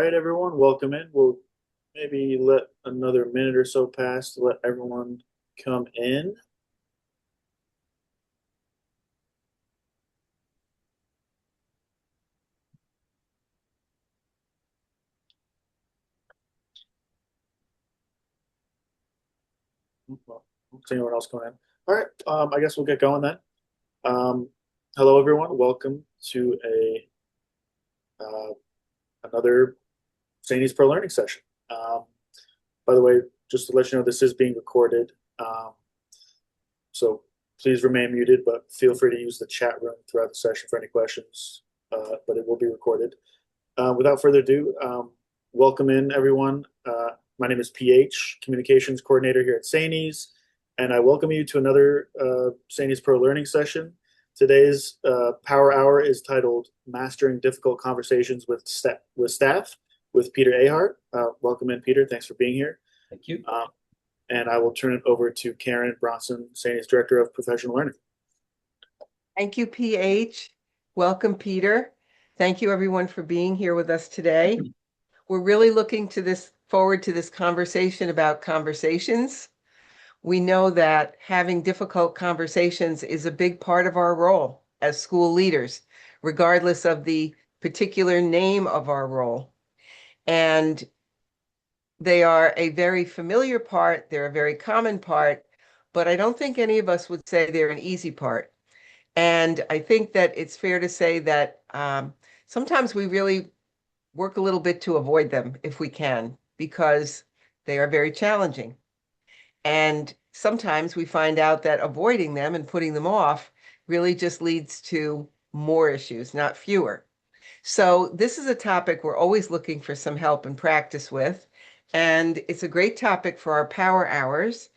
right, everyone, welcome in. We'll maybe let another minute or so pass to let everyone come in. Well, don't see anyone else coming in. All right, I guess we'll get going then. Um, Hello, everyone. Welcome to a uh, another SAANYS Pro Learning session. Um, by the way, just to let you know, this is being recorded. So please remain muted, but feel free to use the chat room throughout the session for any questions. But it will be recorded. Without further ado, welcome in everyone. My name is PH, Communications Coordinator here at SAANYS, and I welcome you to another SAANYS Pro Learning session. Today's Power Hour is titled Mastering Difficult Conversations with Staff with Peter Ahart. Welcome in, Peter. Thanks for being here. Thank you. And I will turn it over to Karen Bronson, SAANYS Director of Professional Learning. Thank you, PH. Welcome, Peter. Thank you, everyone, for being here with us today. We're really looking forward to this conversation about conversations. We know that having difficult conversations is a big part of our role as school leaders, regardless of the particular name of our role. And they are a very familiar part, they're a very common part, but I don't think any of us would say they're an easy part. And I think that it's fair to say that sometimes we really work a little bit to avoid them if we can, because they are very challenging. And sometimes we find out that avoiding them and putting them off really just leads to more issues, not fewer. So this is a topic we're always looking for some help and practice with. And it's a great topic for our power hours.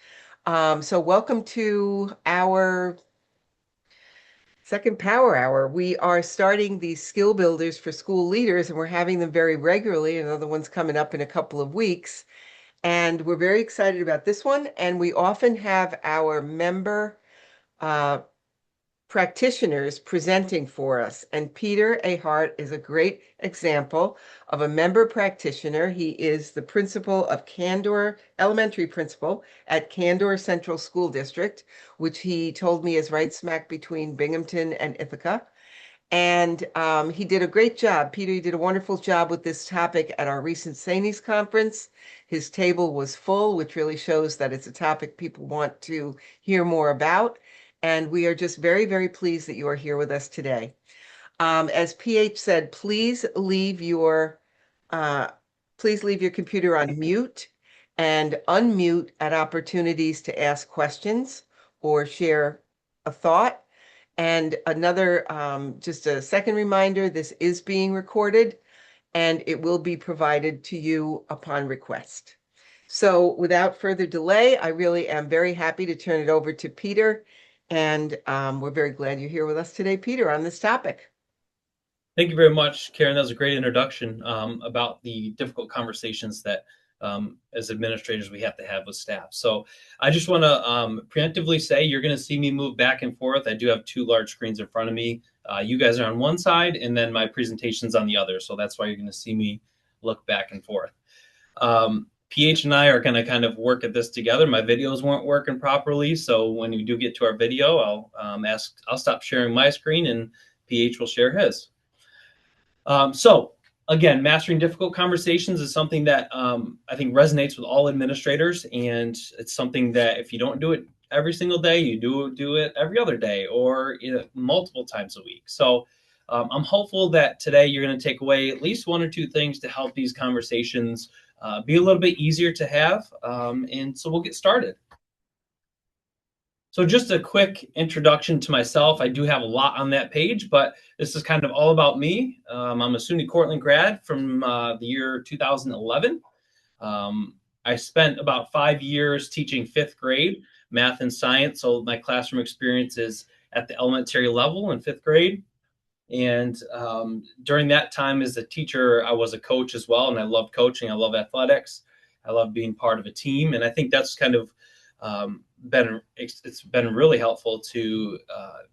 So welcome to our second power hour. We are starting these skill builders for school leaders, and we're having them very regularly. Another one's coming up in a couple of weeks. And we're very excited about this one. And we often have our member practitioners presenting for us. And Peter Ahart is a great example of a member practitioner. He is the principal of Candor, elementary principal at Candor Central School District, which he told me is right smack between Binghamton and Ithaca. And he did a great job. Peter, you did a wonderful job with this topic at our recent SAANYS conference. His table was full, which really shows that it's a topic people want to hear more about. And we are just very, very pleased that you are here with us today. As PH said, please leave your computer on mute and unmute at opportunities to ask questions or share a thought. And another, just a second reminder, this is being recorded and it will be provided to you upon request. So without further delay, I really am very happy to turn it over to Peter. And we're very glad you're here with us today, Peter, on this topic. Thank you very much, Karen. That was a great introduction about the difficult conversations that as administrators we have to have with staff. So I just want to preemptively say you're going to see me move back and forth. I do have two large screens in front of me. You guys are on one side and then my presentation's on the other. So that's why you're going to see me look back and forth. PH and I are going to kind of work at this together. My videos weren't working properly. So when we do get to our video, I'll stop sharing my screen and PH will share his. So again, mastering difficult conversations is something that I think resonates with all administrators. And it's something that if you don't do it every single day, you do it every other day or multiple times a week. So I'm hopeful that today you're going to take away at least one or two things to help these conversations be a little bit easier to have. And so we'll get started. So just a quick introduction to myself. I do have a lot on that page, but this is kind of all about me. I'm a SUNY Cortland grad from the year 2011. I spent about 5 years teaching fifth grade math and science. So my classroom experience is at the elementary level in fifth grade. And during that time as a teacher, I was a coach as well. And I love coaching. I love athletics. I love being part of a team. And I think that's kind of it's been really helpful to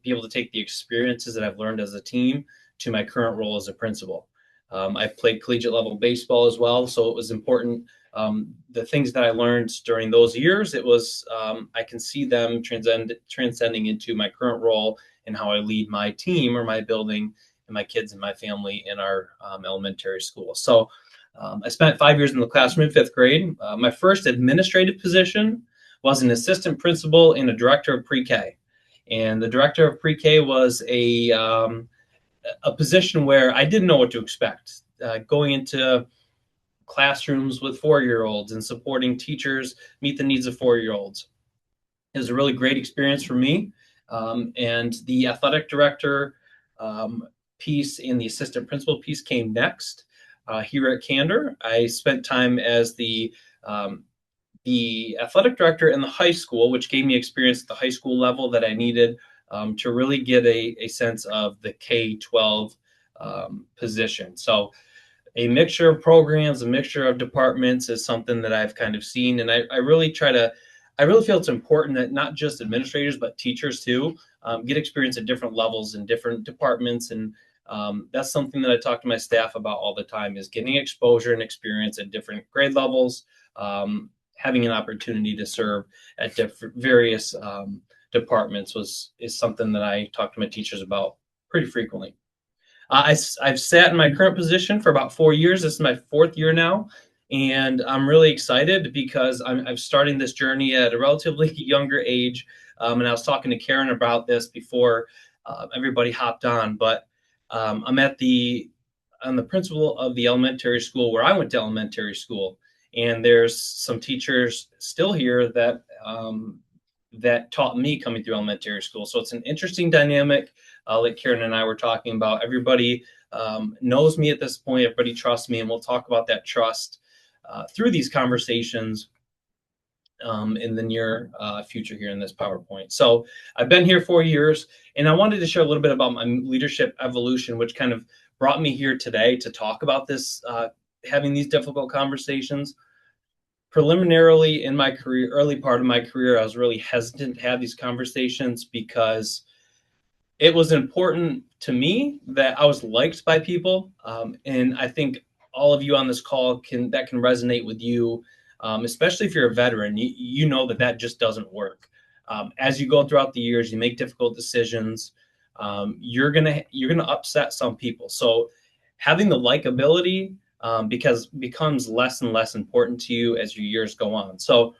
be able to take the experiences that I've learned as a team to my current role as a principal. I played collegiate level baseball as well, so it was important. The things that I learned during those years, it was I can see them transcending into my current role and how I lead my team or my building and my kids and my family in our elementary school. So I spent 5 years in the classroom in fifth grade. My first administrative position was an assistant principal and a director of pre-K. And the director of pre-K was a position where I didn't know what to expect. Going into classrooms with 4-year-olds and supporting teachers meet the needs of 4-year-olds. It was a really great experience for me. And the athletic director piece and the assistant principal piece came next. Here at Candor, I spent time as the athletic director in the high school, which gave me experience at the high school level that I needed to really get a sense of the K-12 position. So a mixture of programs, a mixture of departments is something that I've kind of seen. And I really I really feel it's important that not just administrators, but teachers too, get experience at different levels in different departments. And that's something that I talk to my staff about all the time, is getting exposure and experience at different grade levels, having an opportunity to serve at different various departments is something that I talk to my teachers about pretty frequently. I've sat in my current position for about 4 years. This is my fourth year now, and I'm really excited because I'm starting this journey at a relatively younger age. And I was talking to Karen about this before everybody hopped on, but I'm the principal of the elementary school where I went to elementary school, and there's some teachers still here that taught me coming through elementary school. So it's an interesting dynamic. Like Karen and I were talking about, everybody knows me at this point. Everybody trusts me, and we'll talk about that trust through these conversations in the near future here in this PowerPoint. So I've been here 4 years, and I wanted to share a little bit about my leadership evolution, which kind of brought me here today to talk about this, having these difficult conversations. Preliminarily in my career, early part of my career, I was really hesitant to have these conversations because it was important to me that I was liked by people. And I think all of you on this call can resonate with you, especially if you're a veteran. You know that just doesn't work. As you go throughout the years, you make difficult decisions. You're gonna upset some people. So having the likability becomes less and less important to you as your years go on. So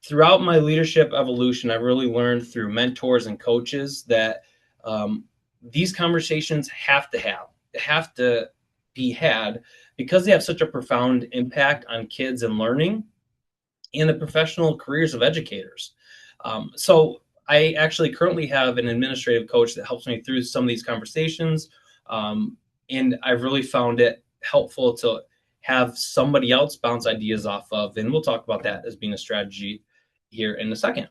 throughout my leadership evolution, I really learned through mentors and coaches that these conversations have to be had because they have such a profound impact on kids and learning and the professional careers of educators. So I actually currently have an administrative coach that helps me through some of these conversations. And I've really found it helpful to have somebody else bounce ideas off of. And we'll talk about that as being a strategy here in a second.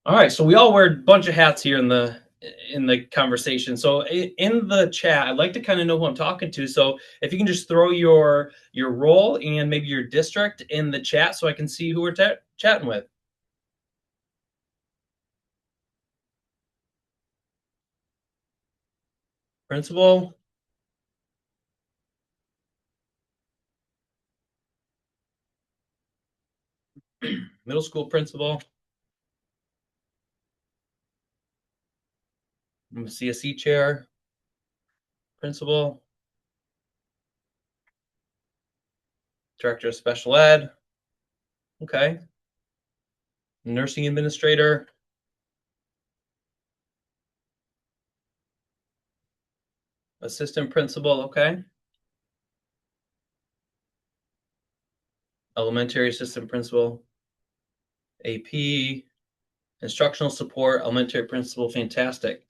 All right, so we all wear a bunch of hats here in the conversation. So in the chat, I'd like to kind of know who I'm talking to. So if you can just throw your role and maybe your district in the chat so I can see who we're chatting with. Principal. Middle school principal. I'm a CSE chair. Principal. Director of special ed. Okay. Nursing administrator. Assistant principal. Okay. Elementary assistant principal. AP. Instructional support. Elementary principal. Fantastic.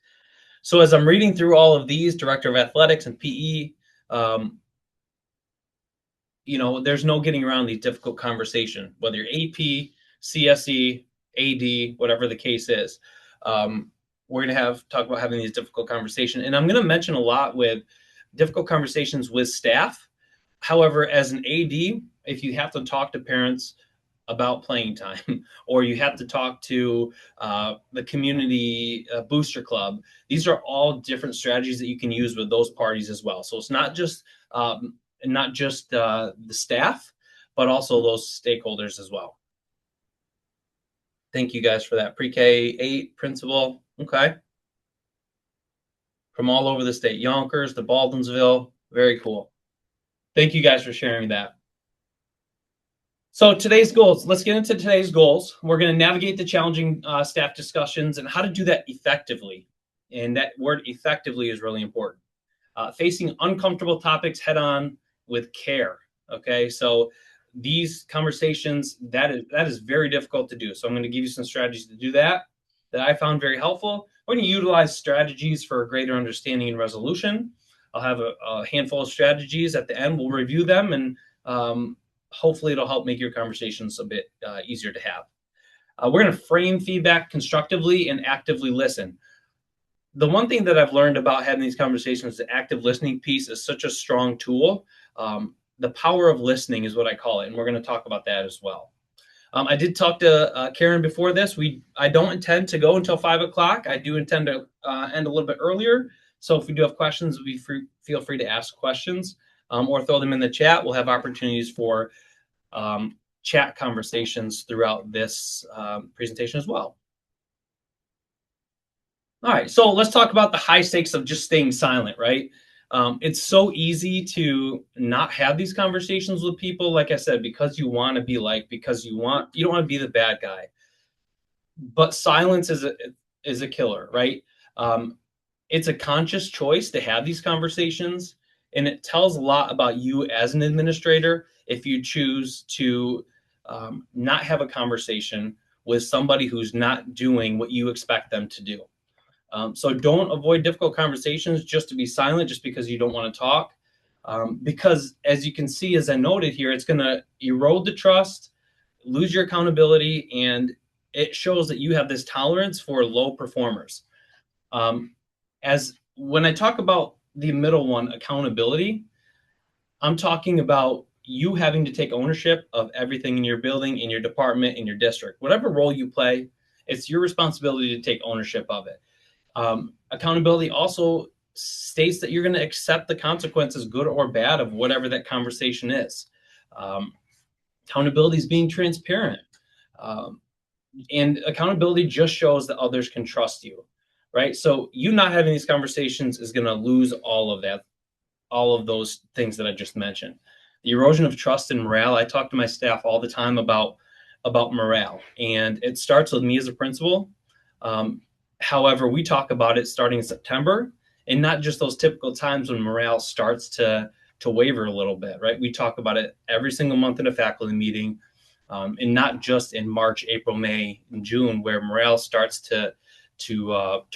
So as I'm reading through all of these, director of athletics and PE, there's no getting around these difficult conversation, whether you're AP, CSE, AD, whatever the case is. We're going to talk about having these difficult conversations. And I'm going to mention a lot with difficult conversations with staff. However, as an AD, if you have to talk to parents, about playing time, or you have to talk to the community booster club. These are all different strategies that you can use with those parties as well. So it's not just the staff, but also those stakeholders as well. Thank you guys for that. Pre-K 8 principal. Okay. From all over the state, Yonkers to Baldwinsville. Very cool. Thank you guys for sharing that. So today's goals, let's get into today's goals. We're going to navigate the challenging staff discussions and how to do that effectively. And that word effectively is really important. Facing uncomfortable topics head on with care. Okay, so these conversations, that is very difficult to do. So I'm going to give you some strategies to do that I found very helpful. We're going to utilize strategies for a greater understanding and resolution. I'll have a handful of strategies at the end. We'll review them, and hopefully it'll help make your conversations a bit easier to have. We're going to frame feedback constructively and actively listen. The one thing that I've learned about having these conversations, the active listening piece is such a strong tool. The power of listening is what I call it, and we're going to talk about that as well. I did talk to Karen before this. I don't intend to go until 5 o'clock. I do intend to end a little bit earlier. So if we do have questions, feel free to ask questions or throw them in the chat. We'll have opportunities for chat conversations throughout this presentation as well. All right, so let's talk about the high stakes of just staying silent, right? It's so easy to not have these conversations with people, like I said, because you want to be liked, because you don't want to be the bad guy. But silence is a killer, right? It's a conscious choice to have these conversations, and it tells a lot about you as an administrator if you choose to not have a conversation with somebody who's not doing what you expect them to do. So don't avoid difficult conversations just to be silent, just because you don't want to talk. Because as you can see, as I noted here, it's going to erode the trust, lose your accountability, and it shows that you have this tolerance for low performers. As when I talk about the middle one, accountability, I'm talking about you having to take ownership of everything in your building, in your department, in your district. Whatever role you play, it's your responsibility to take ownership of it. Accountability also states that you're going to accept the consequences, good or bad, of whatever that conversation is. Accountability is being transparent. And accountability just shows that others can trust you, right? So you not having these conversations is going to lose all of that, all of those things that I just mentioned. The erosion of trust and morale, I talk to my staff all the time about morale, and it starts with me as a principal. However, we talk about it starting in September, and not just those typical times when morale starts to waver a little bit, right? We talk about it every single month in a faculty meeting, and not just in March, April, May, and June, where morale starts to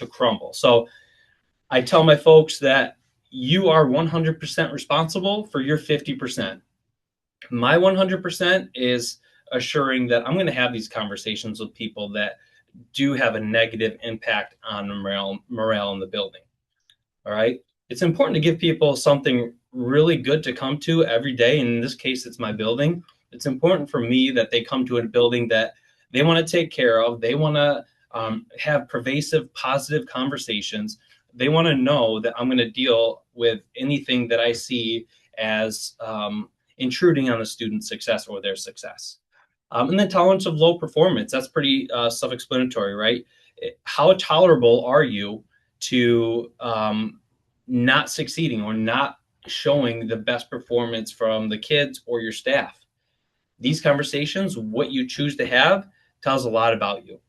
crumble. So I tell my folks that you are 100% responsible for your 50%. My 100% is assuring that I'm going to have these conversations with people that do have a negative impact on morale in the building. All right. It's important to give people something really good to come to every day. And in this case, it's my building. It's important for me that they come to a building that they want to take care of. They want to have pervasive, positive conversations. They want to know that I'm going to deal with anything that I see as intruding on the student's success or their success. And then tolerance of low performance. That's pretty self-explanatory, right? How tolerable are you to not succeeding or not showing the best performance from the kids or your staff? These conversations, what you choose to have, tells a lot about you.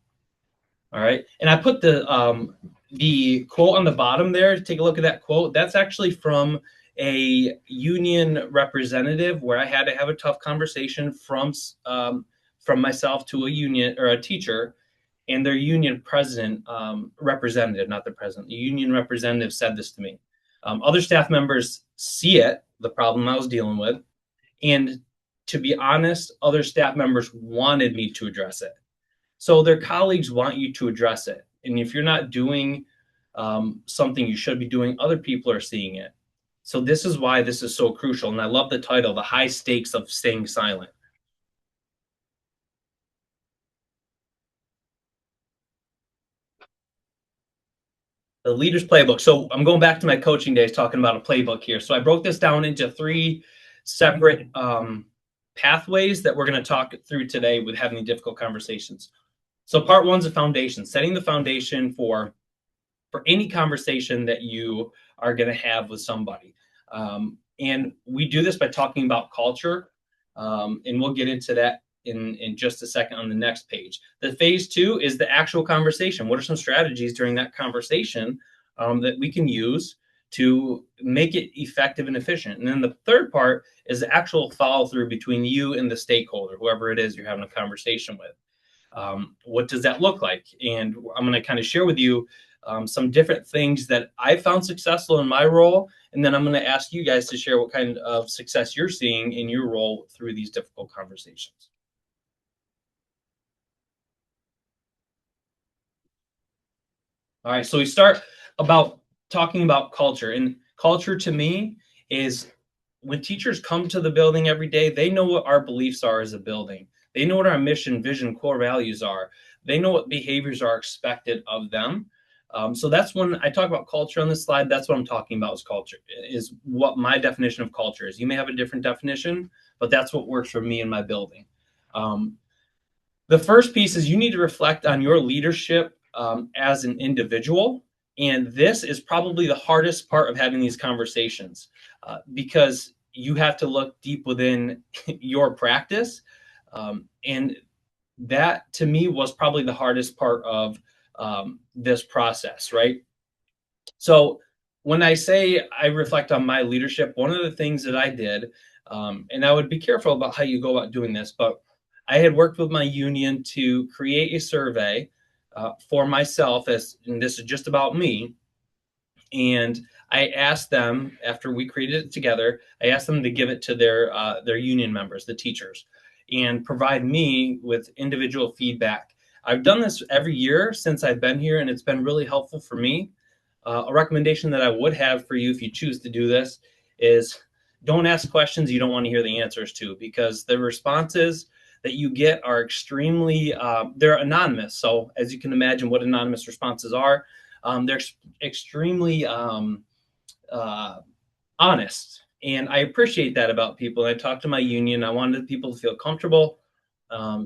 All right. And I put the quote on the bottom there. Take a look at that quote. That's actually from a union representative where I had to have a tough conversation from myself to a union or a teacher, and their union president, representative, not the president, the union representative said this to me. Other staff members see it, the problem I was dealing with, and to be honest, other staff members wanted me to address it. So their colleagues want you to address it. And if you're not doing something you should be doing, other people are seeing it. So this is why this is so crucial. And I love the title, The High Stakes of Staying Silent. The leader's playbook. So I'm going back to my coaching days talking about a playbook here. So I broke this down into 3 separate pathways that we're going to talk through today with having difficult conversations. So part 1 is a foundation, setting the foundation for any conversation that you are going to have with somebody. And we do this by talking about culture. And we'll get into that in just a second on the next page. The phase 2 is the actual conversation. What are some strategies during that conversation that we can use to make it effective and efficient? And then the third part is the actual follow through between you and the stakeholder, whoever it is you're having a conversation with. What does that look like? And I'm going to kind of share with you some different things that I found successful in my role. And then I'm going to ask you guys to share what kind of success you're seeing in your role through these difficult conversations. All right, so we start about talking about culture. And culture to me is when teachers come to the building every day, they know what our beliefs are as a building. They know what our mission, vision, core values are. They know what behaviors are expected of them. So that's when I talk about culture on this slide. That's what I'm talking about is culture, is what my definition of culture is. You may have a different definition, but that's what works for me in my building. The first piece is you need to reflect on your leadership as an individual. And this is probably the hardest part of having these conversations because you have to look deep within your practice. And that to me was probably the hardest part of this process, right? So when I say I reflect on my leadership, one of the things that I did, and I would be careful about how you go about doing this, but I had worked with my union to create a survey for myself, and this is just about me. And I asked them, after we created it together, I asked them to give it to their union members, the teachers, and provide me with individual feedback. I've done this every year since I've been here, and it's been really helpful for me. A recommendation that I would have for you if you choose to do this is don't ask questions you don't want to hear the answers to, because the responses that you get are extremely, they're anonymous. So as you can imagine what anonymous responses are, they're extremely honest. And I appreciate that about people. I talked to my union. I wanted people to feel comfortable.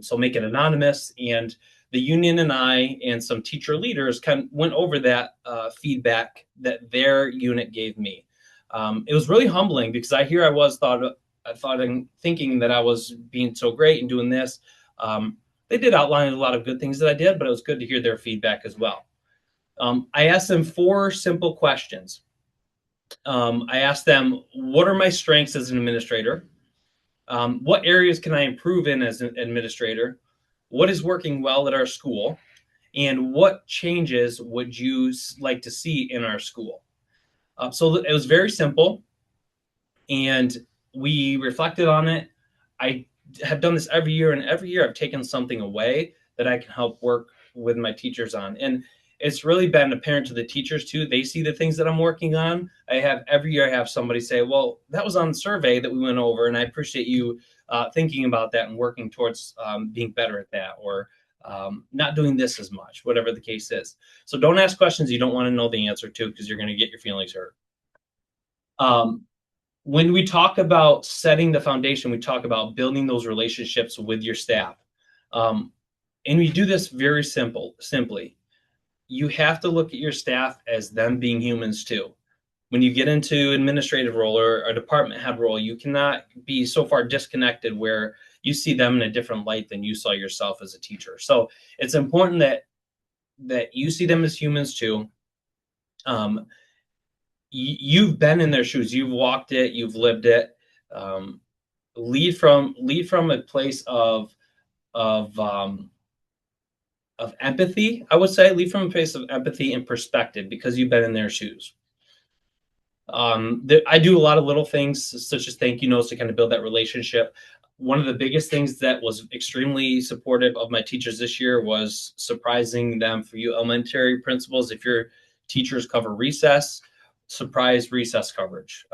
So make it anonymous. And the union and I and some teacher leaders kind of went over that feedback that their unit gave me. It was really humbling because I was thinking that I was being so great and doing this. They did outline a lot of good things that I did, but it was good to hear their feedback as well. I asked them 4 simple questions. I asked them, what are my strengths as an administrator? What areas can I improve in as an administrator? What is working well at our school? And what changes would you like to see in our school? So it was very simple. And we reflected on it. I have done this every year, and every year I've taken something away that I can help work with my teachers on. And it's really been apparent to the teachers too. They see the things that I'm working on. Every year I have somebody say, well, that was on the survey that we went over, and I appreciate you thinking about that and working towards being better at that, or not doing this as much, whatever the case is. So don't ask questions you don't want to know the answer to, because you're going to get your feelings hurt. When we talk about setting the foundation, we talk about building those relationships with your staff. And we do this very simply. You have to look at your staff as them being humans too. When you get into administrative role or a department head role, you cannot be so far disconnected where you see them in a different light than you saw yourself as a teacher. So it's important that you see them as humans too. You've been in their shoes, you've walked it, you've lived it. Lead from a place of empathy. I would say lead from a place of empathy and perspective, because you've been in their shoes. I do a lot of little things such as thank you notes to kind of build that relationship. One of the biggest things that was extremely supportive of my teachers this year was surprising them. For you elementary principals, if your teachers cover recess, surprise recess coverage.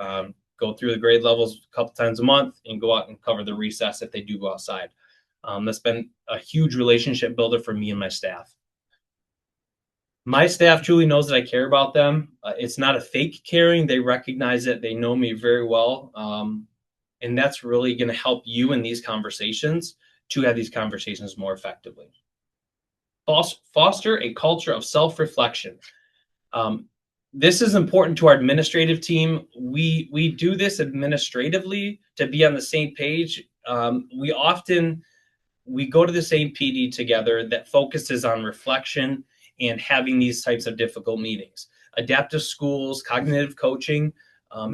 Go through the grade levels a couple times a month and go out and cover the recess if they do go outside. That's been a huge relationship builder for me and my staff. My staff truly knows that I care about them. It's not a fake caring. They recognize it. They know me very well. And that's really going to help you in these conversations to have these conversations more effectively. Foster a culture of self-reflection. Um, this is important to our administrative team. We do this administratively to be on the same page. We go to the same PD together that focuses on reflection and having these types of difficult meetings. Adaptive schools, cognitive coaching.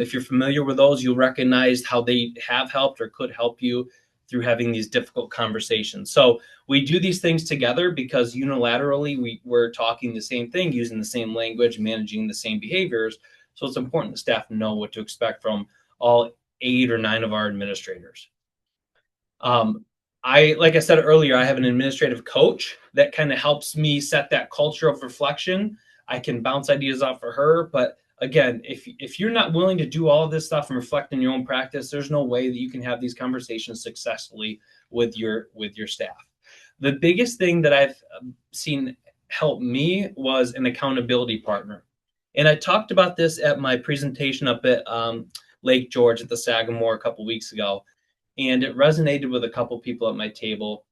If you're familiar with those, you'll recognize how they have helped or could help you through having these difficult conversations. So we do these things together because unilaterally we're talking the same thing, using the same language, managing the same behaviors. So it's important that staff know what to expect from all 8 or 9 of our administrators. Like I said earlier, I have an administrative coach that kind of helps me set that culture of reflection. I can bounce ideas off of her, but again, if you're not willing to do all of this stuff and reflect in your own practice, there's no way that you can have these conversations successfully with your staff. The biggest thing that I've seen help me was an accountability partner. And I talked about this at my presentation up at Lake George at the Sagamore a couple weeks ago, and it resonated with a couple people at my table.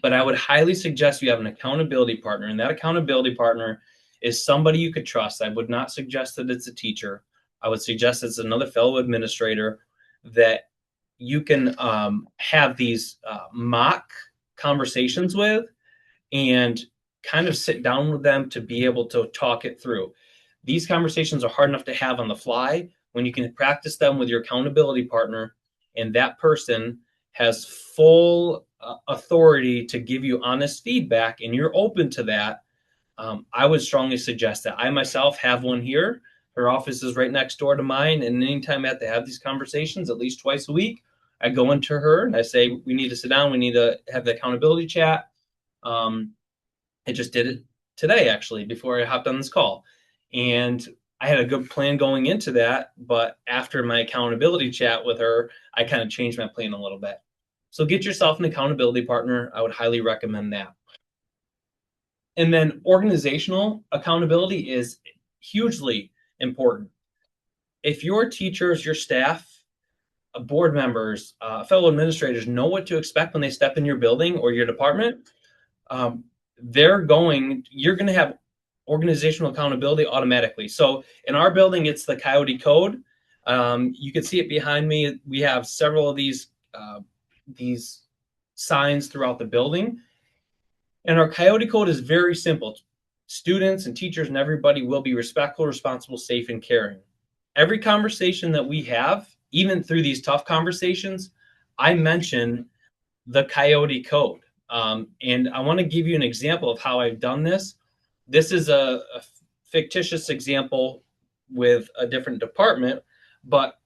But I would highly suggest you have an accountability partner, and that accountability partner is somebody you could trust. I would not suggest that it's a teacher. I would suggest it's another fellow administrator that you can have these mock conversations with and kind of sit down with them to be able to talk it through. These conversations are hard enough to have on the fly. When you can practice them with your accountability partner, and that person has full authority to give you honest feedback, and you're open to that, I would strongly suggest that. I myself have one here. Her office is right next door to mine, and anytime I have to have these conversations, at least twice a week, I go into her and I say, we need to sit down. We need to have the accountability chat. I just did it today, actually, before I hopped on this call. And I had a good plan going into that, but after my accountability chat with her, I kind of changed my plan a little bit. So get yourself an accountability partner. I would highly recommend that. And then organizational accountability is hugely important. If your teachers, your staff, board members, fellow administrators know what to expect when they step in your building or your department, you're going to have organizational accountability automatically. So in our building, it's the Coyote Code. You can see it behind me. We have several of these signs throughout the building. And our Coyote Code is very simple. Students and teachers and everybody will be respectful, responsible, safe, and caring. Every conversation that we have, even through these tough conversations, I mention the Coyote Code. And I want to give you an example of how I've done this. This is a fictitious example with a different department, but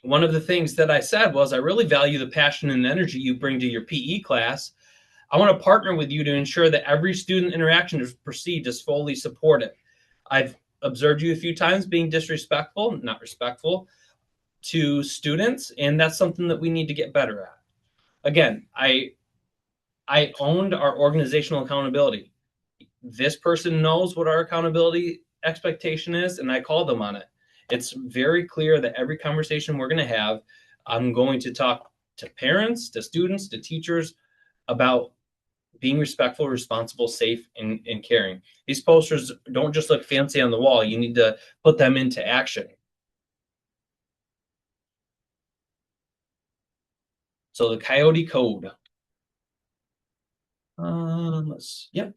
one of the things that I said was, I really value the passion and energy you bring to your PE class. I want to partner with you to ensure that every student interaction is perceived as fully supported. I've observed you a few times being disrespectful, not respectful, to students, and that's something that we need to get better at. Again, I owned our organizational accountability. This person knows what our accountability expectation is, and I call them on it. It's very clear that every conversation we're going to have, I'm going to talk to parents, to students, to teachers about being respectful, responsible, safe, and caring. These posters don't just look fancy on the wall. You need to put them into action. So the Coyote Code. Yep.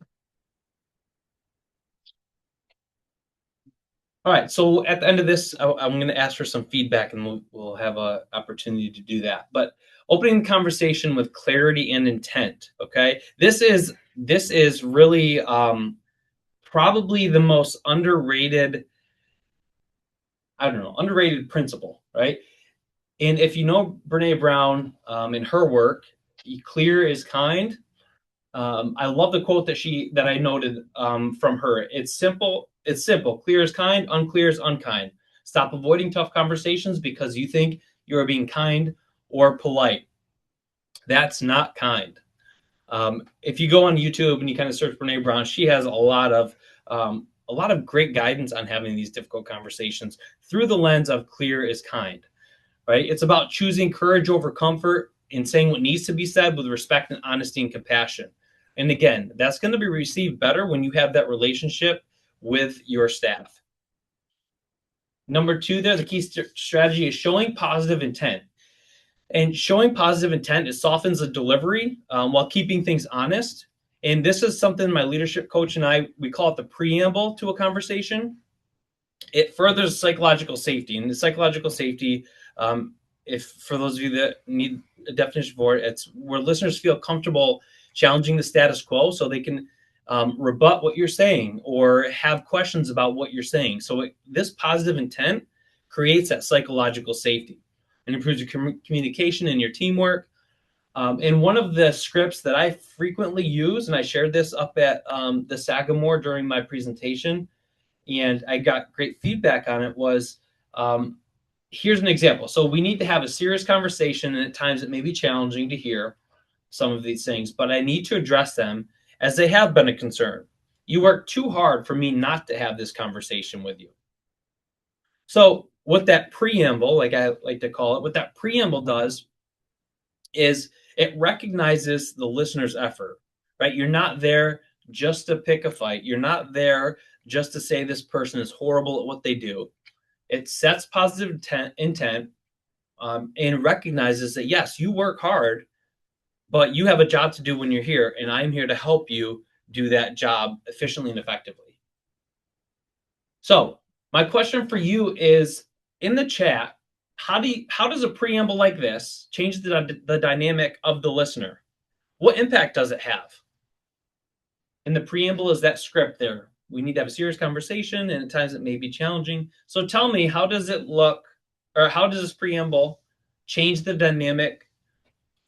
All right, so at the end of this, I'm going to ask for some feedback, and we'll have an opportunity to do that. But opening the conversation with clarity and intent. Okay, this is really probably the most underrated. I don't know, underrated principle, right? And if you know Brene Brown in her work, clear is kind. I love the quote that I noted from her. It's simple. It's simple. Clear is kind. Unclear is unkind. Stop avoiding tough conversations because you think you are being kind or polite. That's not kind. If you go on YouTube and you kind of search Brene Brown, she has a lot of a lot of great guidance on having these difficult conversations through the lens of clear is kind, right? It's about choosing courage over comfort and saying what needs to be said with respect and honesty and compassion. And again, that's going to be received better when you have that relationship with your staff. Number two, there, the key strategy is showing positive intent. And showing positive intent, it softens the delivery while keeping things honest. And this is something my leadership coach and I, we call it the preamble to a conversation. It furthers psychological safety. And the psychological safety, if for those of you that need a definition for it, it's where listeners feel comfortable challenging the status quo so they can rebut what you're saying or have questions about what you're saying. So this positive intent creates that psychological safety and improves your communication and your teamwork. And one of the scripts that I frequently use, and I shared this up at the Sagamore during my presentation, and I got great feedback on it, was here's an example. So we need to have a serious conversation, and at times it may be challenging to hear some of these things, but I need to address them as they have been a concern. You work too hard for me not to have this conversation with you. So what that preamble, like I like to call it, what that preamble does is it recognizes the listener's effort, right? You're not there just to pick a fight. You're not there just to say this person is horrible at what they do. It sets positive intent and recognizes that, yes, you work hard, but you have a job to do when you're here, and I'm here to help you do that job efficiently and effectively. So my question for you is, in the chat, how does a preamble like this change the dynamic of the listener? What impact does it have? And the preamble is that script there. We need to have a serious conversation, and at times it may be challenging. So tell me, how does it look, or how does this preamble change the dynamic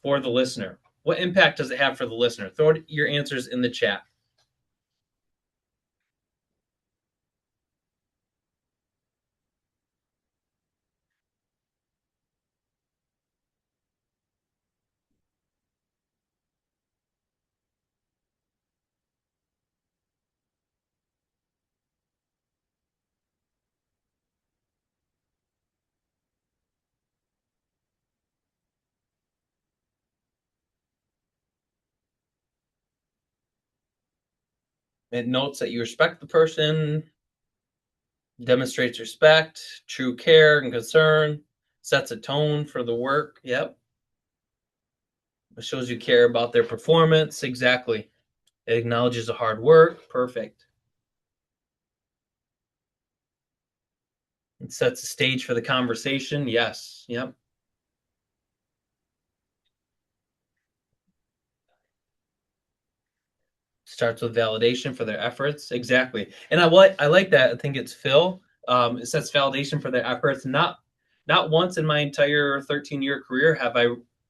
for the listener? What impact does it have for the listener? Throw your answers in the chat. It notes that you respect the person, demonstrates respect, true care and concern, sets a tone for the work. Yep. It shows you care about their performance. Exactly. It acknowledges the hard work. Perfect. It sets the stage for the conversation. Yes. Yep. Starts with validation for their efforts. Exactly. And I like that. I think it's Phil. It sets validation for their efforts. Not once in my entire 13-year career have I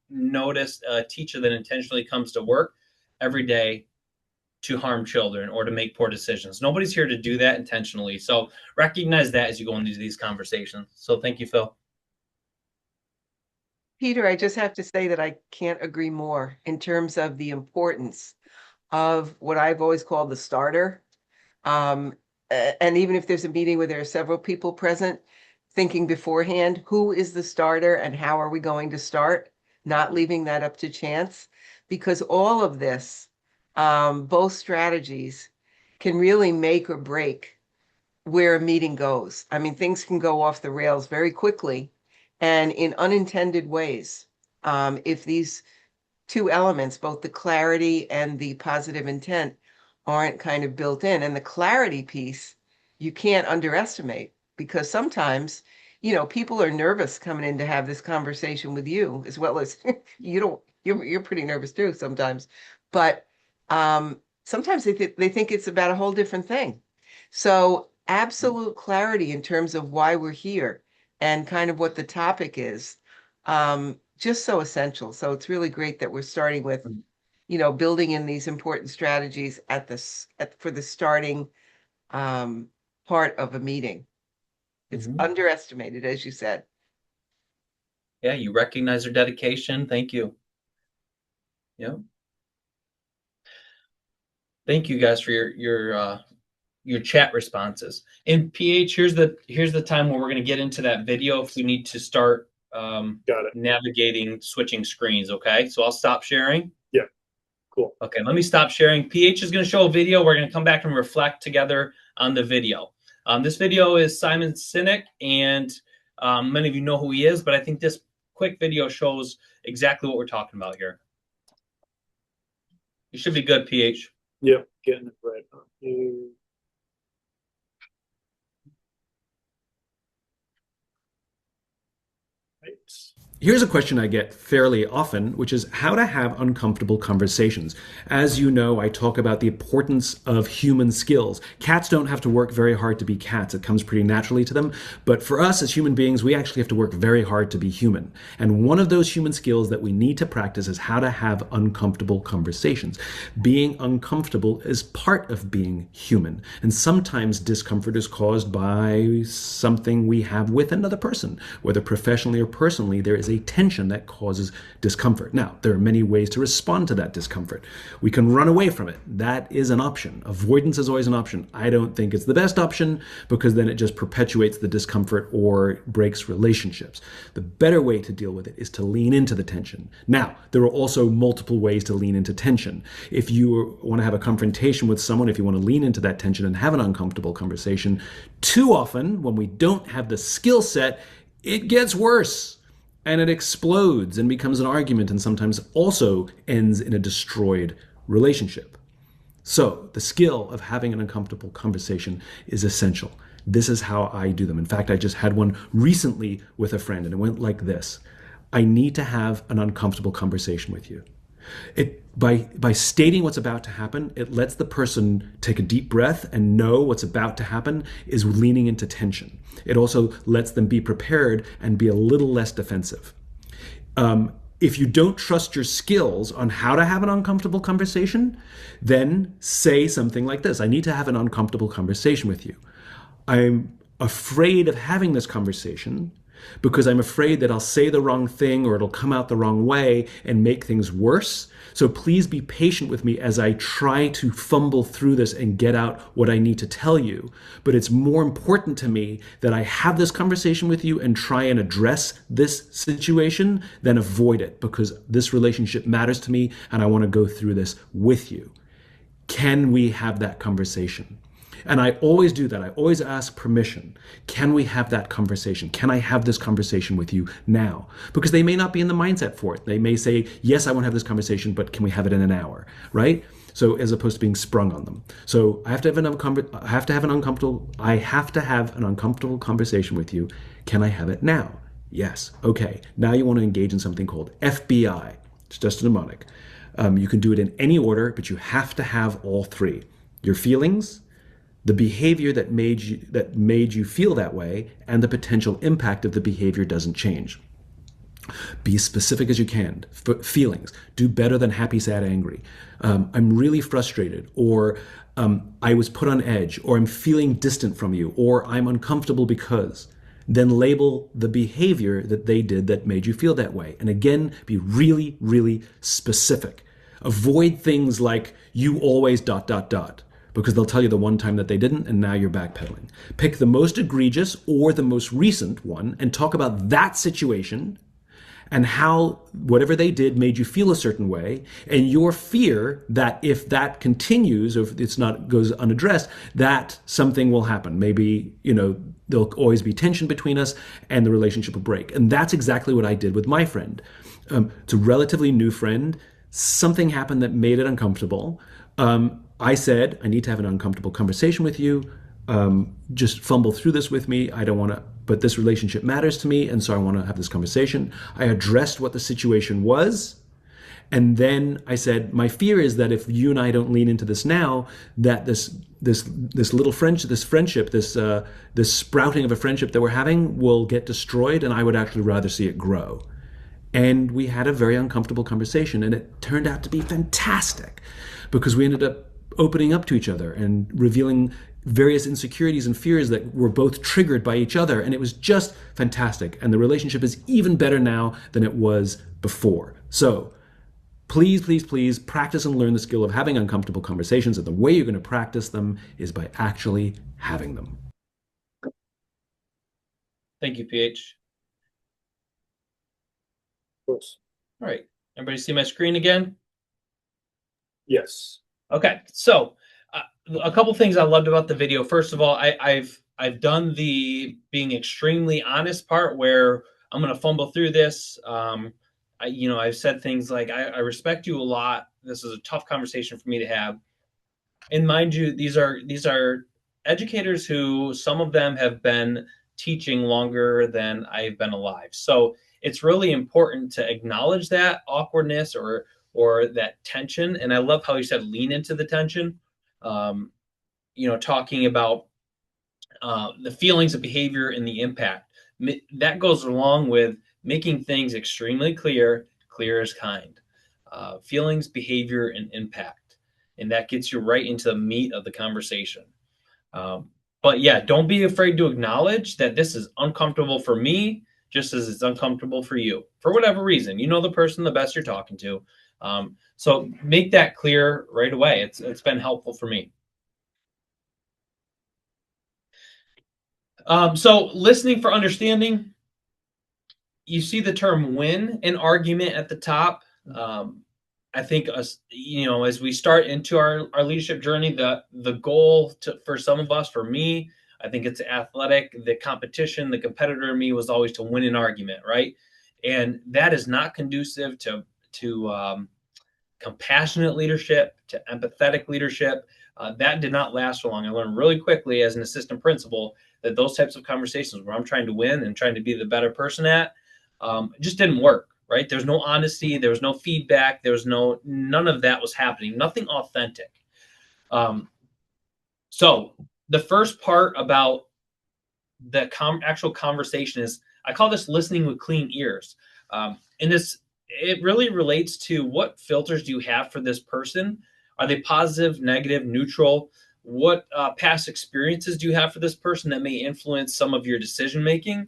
noticed a teacher that intentionally comes to work every day to harm children or to make poor decisions. Nobody's here to do that intentionally. So recognize that as you go into these conversations. So thank you, Phil. Peter, I just have to say that I can't agree more in terms of the importance of what I've always called the starter. And even if there's a meeting where there are several people present, thinking beforehand, who is the starter and how are we going to start? Not leaving that up to chance, because all of this, both strategies can really make or break where a meeting goes. I mean, things can go off the rails very quickly and in unintended ways. If these two elements, both the clarity and the positive intent, aren't kind of built in. And the clarity piece, you can't underestimate, because sometimes, people are nervous coming in to have this conversation with you, as well as you're pretty nervous too sometimes. But sometimes they think it's about a whole different thing. So absolute clarity in terms of why we're here and kind of what the topic is. Just so essential. So it's really great that we're starting with, building in these important strategies for the starting part of a meeting. It's underestimated, as you said. Yeah, you recognize their dedication. Thank you. Yeah. Thank you guys for your your chat responses. And PH, here's the time where we're going to get into that video if we need to start Got it. navigating, switching screens. Okay, so I'll stop sharing. Yeah, cool. Okay, let me stop sharing. PH is going to show a video. We're going to come back and reflect together on the video. This video is Simon Sinek, and many of you know who he is, but I think this quick video shows exactly what we're talking about here. You should be good, PH. Yep, getting it right. Right. Here's a question I get fairly often, which is how to have uncomfortable conversations. As you know, I talk about the importance of human skills. Cats don't have to work very hard to be cats. It comes pretty naturally to them. But for us as human beings, we actually have to work very hard to be human. And one of those human skills that we need to practice is how to have uncomfortable conversations. Being uncomfortable is part of being human. And sometimes discomfort is caused by something we have with another person, whether professionally or personally. There is a tension that causes discomfort. Now, there are many ways to respond to that discomfort. We can run away from it. That is an option. Avoidance is always an option. I don't think it's the best option because then it just perpetuates the discomfort or breaks relationships. The better way to deal with it is to lean into the tension. Now, there are also multiple ways to lean into tension. If you want to have a confrontation with someone, if you want to lean into that tension and have an uncomfortable conversation, too often when we don't have the skill set, it gets worse. And it explodes and becomes an argument and sometimes also ends in a destroyed relationship. So the skill of having an uncomfortable conversation is essential. This is how I do them. In fact, I just had one recently with a friend and it went like this. I need to have an uncomfortable conversation with you. By stating what's about to happen, it lets the person take a deep breath and know what's about to happen is leaning into tension. It also lets them be prepared and be a little less defensive. If you don't trust your skills on how to have an uncomfortable conversation, then say something like this. I need to have an uncomfortable conversation with you. I'm afraid of having this conversation because I'm afraid that I'll say the wrong thing or it'll come out the wrong way and make things worse. So please be patient with me as I try to fumble through this and get out what I need to tell you. But it's more important to me that I have this conversation with you and try and address this situation than avoid it, because this relationship matters to me and I want to go through this with you. Can we have that conversation? And I always do that. I always ask permission. Can we have that conversation? Can I have this conversation with you now? Because they may not be in the mindset for it. They may say, yes, I want to have this conversation, but can we have it in an hour, right? So as opposed to being sprung on them. So I have to have an uncomfortable conversation with you. Can I have it now? Yes. Okay. Now you want to engage in something called FBI. It's just a mnemonic. You can do it in any order, but you have to have all three. Your feelings, the behavior that made you feel that way, and the potential impact if the behavior doesn't change. Be as specific as you can. Feelings. Do better than happy, sad, angry. I'm really frustrated, or I was put on edge, or I'm feeling distant from you, or I'm uncomfortable because. Then label the behavior that they did that made you feel that way. And again, be really, really specific. Avoid things like you always ... because they'll tell you the one time that they didn't, and now you're backpedaling. Pick the most egregious or the most recent one and talk about that situation and how whatever they did made you feel a certain way, and your fear that if that continues or if it's not goes unaddressed, that something will happen. Maybe, there'll always be tension between us and the relationship will break. And that's exactly what I did with my friend. It's a relatively new friend. Something happened that made it uncomfortable. I said, I need to have an uncomfortable conversation with you. Just fumble through this with me. I don't want to, but this relationship matters to me, and so I want to have this conversation. I addressed what the situation was, and then I said, my fear is that if you and I don't lean into this now, that this little friendship, this sprouting of a friendship that we're having will get destroyed, and I would actually rather see it grow. And we had a very uncomfortable conversation, and it turned out to be fantastic because we ended up opening up to each other and revealing various insecurities and fears that were both triggered by each other. And it was just fantastic. And the relationship is even better now than it was before. So Please, please, please practice and learn the skill of having uncomfortable conversations. And the way you're going to practice them is by actually having them. Thank you, PH. Of course. All right. Everybody see my screen again? Yes. Okay. So a couple things I loved about the video. First of all, I've done the being extremely honest part where I'm going to fumble through this. I've said things like, I respect you a lot. This is a tough conversation for me to have. And mind you, these are educators who, some of them have been teaching longer than I've been alive. So it's really important to acknowledge that awkwardness or that tension. And I love how you said lean into the tension. Talking about the feelings of behavior and the impact. That goes along with making things extremely clear as kind. Feelings, behavior, and impact. And that gets you right into the meat of the conversation. But yeah, don't be afraid to acknowledge that this is uncomfortable for me, just as it's uncomfortable for you, for whatever reason. You know the person the best you're talking to. So make that clear right away. It's been helpful for me. So listening for understanding, you see the term win in argument at the top. I think as we start into our leadership journey, the goal for some of us, for me, I think it's athletic. The competition, the competitor in me was always to win an argument, right? And that is not conducive to compassionate leadership, to empathetic leadership. That did not last for long. I learned really quickly as an assistant principal that those types of conversations where I'm trying to win and trying to be the better person at, just didn't work, right? There's no honesty. There was no feedback. There was none of that was happening. Nothing authentic. So the first part about the actual conversation is, I call this listening with clean ears. And it really relates to what filters do you have for this person? Are they positive, negative, neutral? What past experiences do you have for this person that may influence some of your decision making?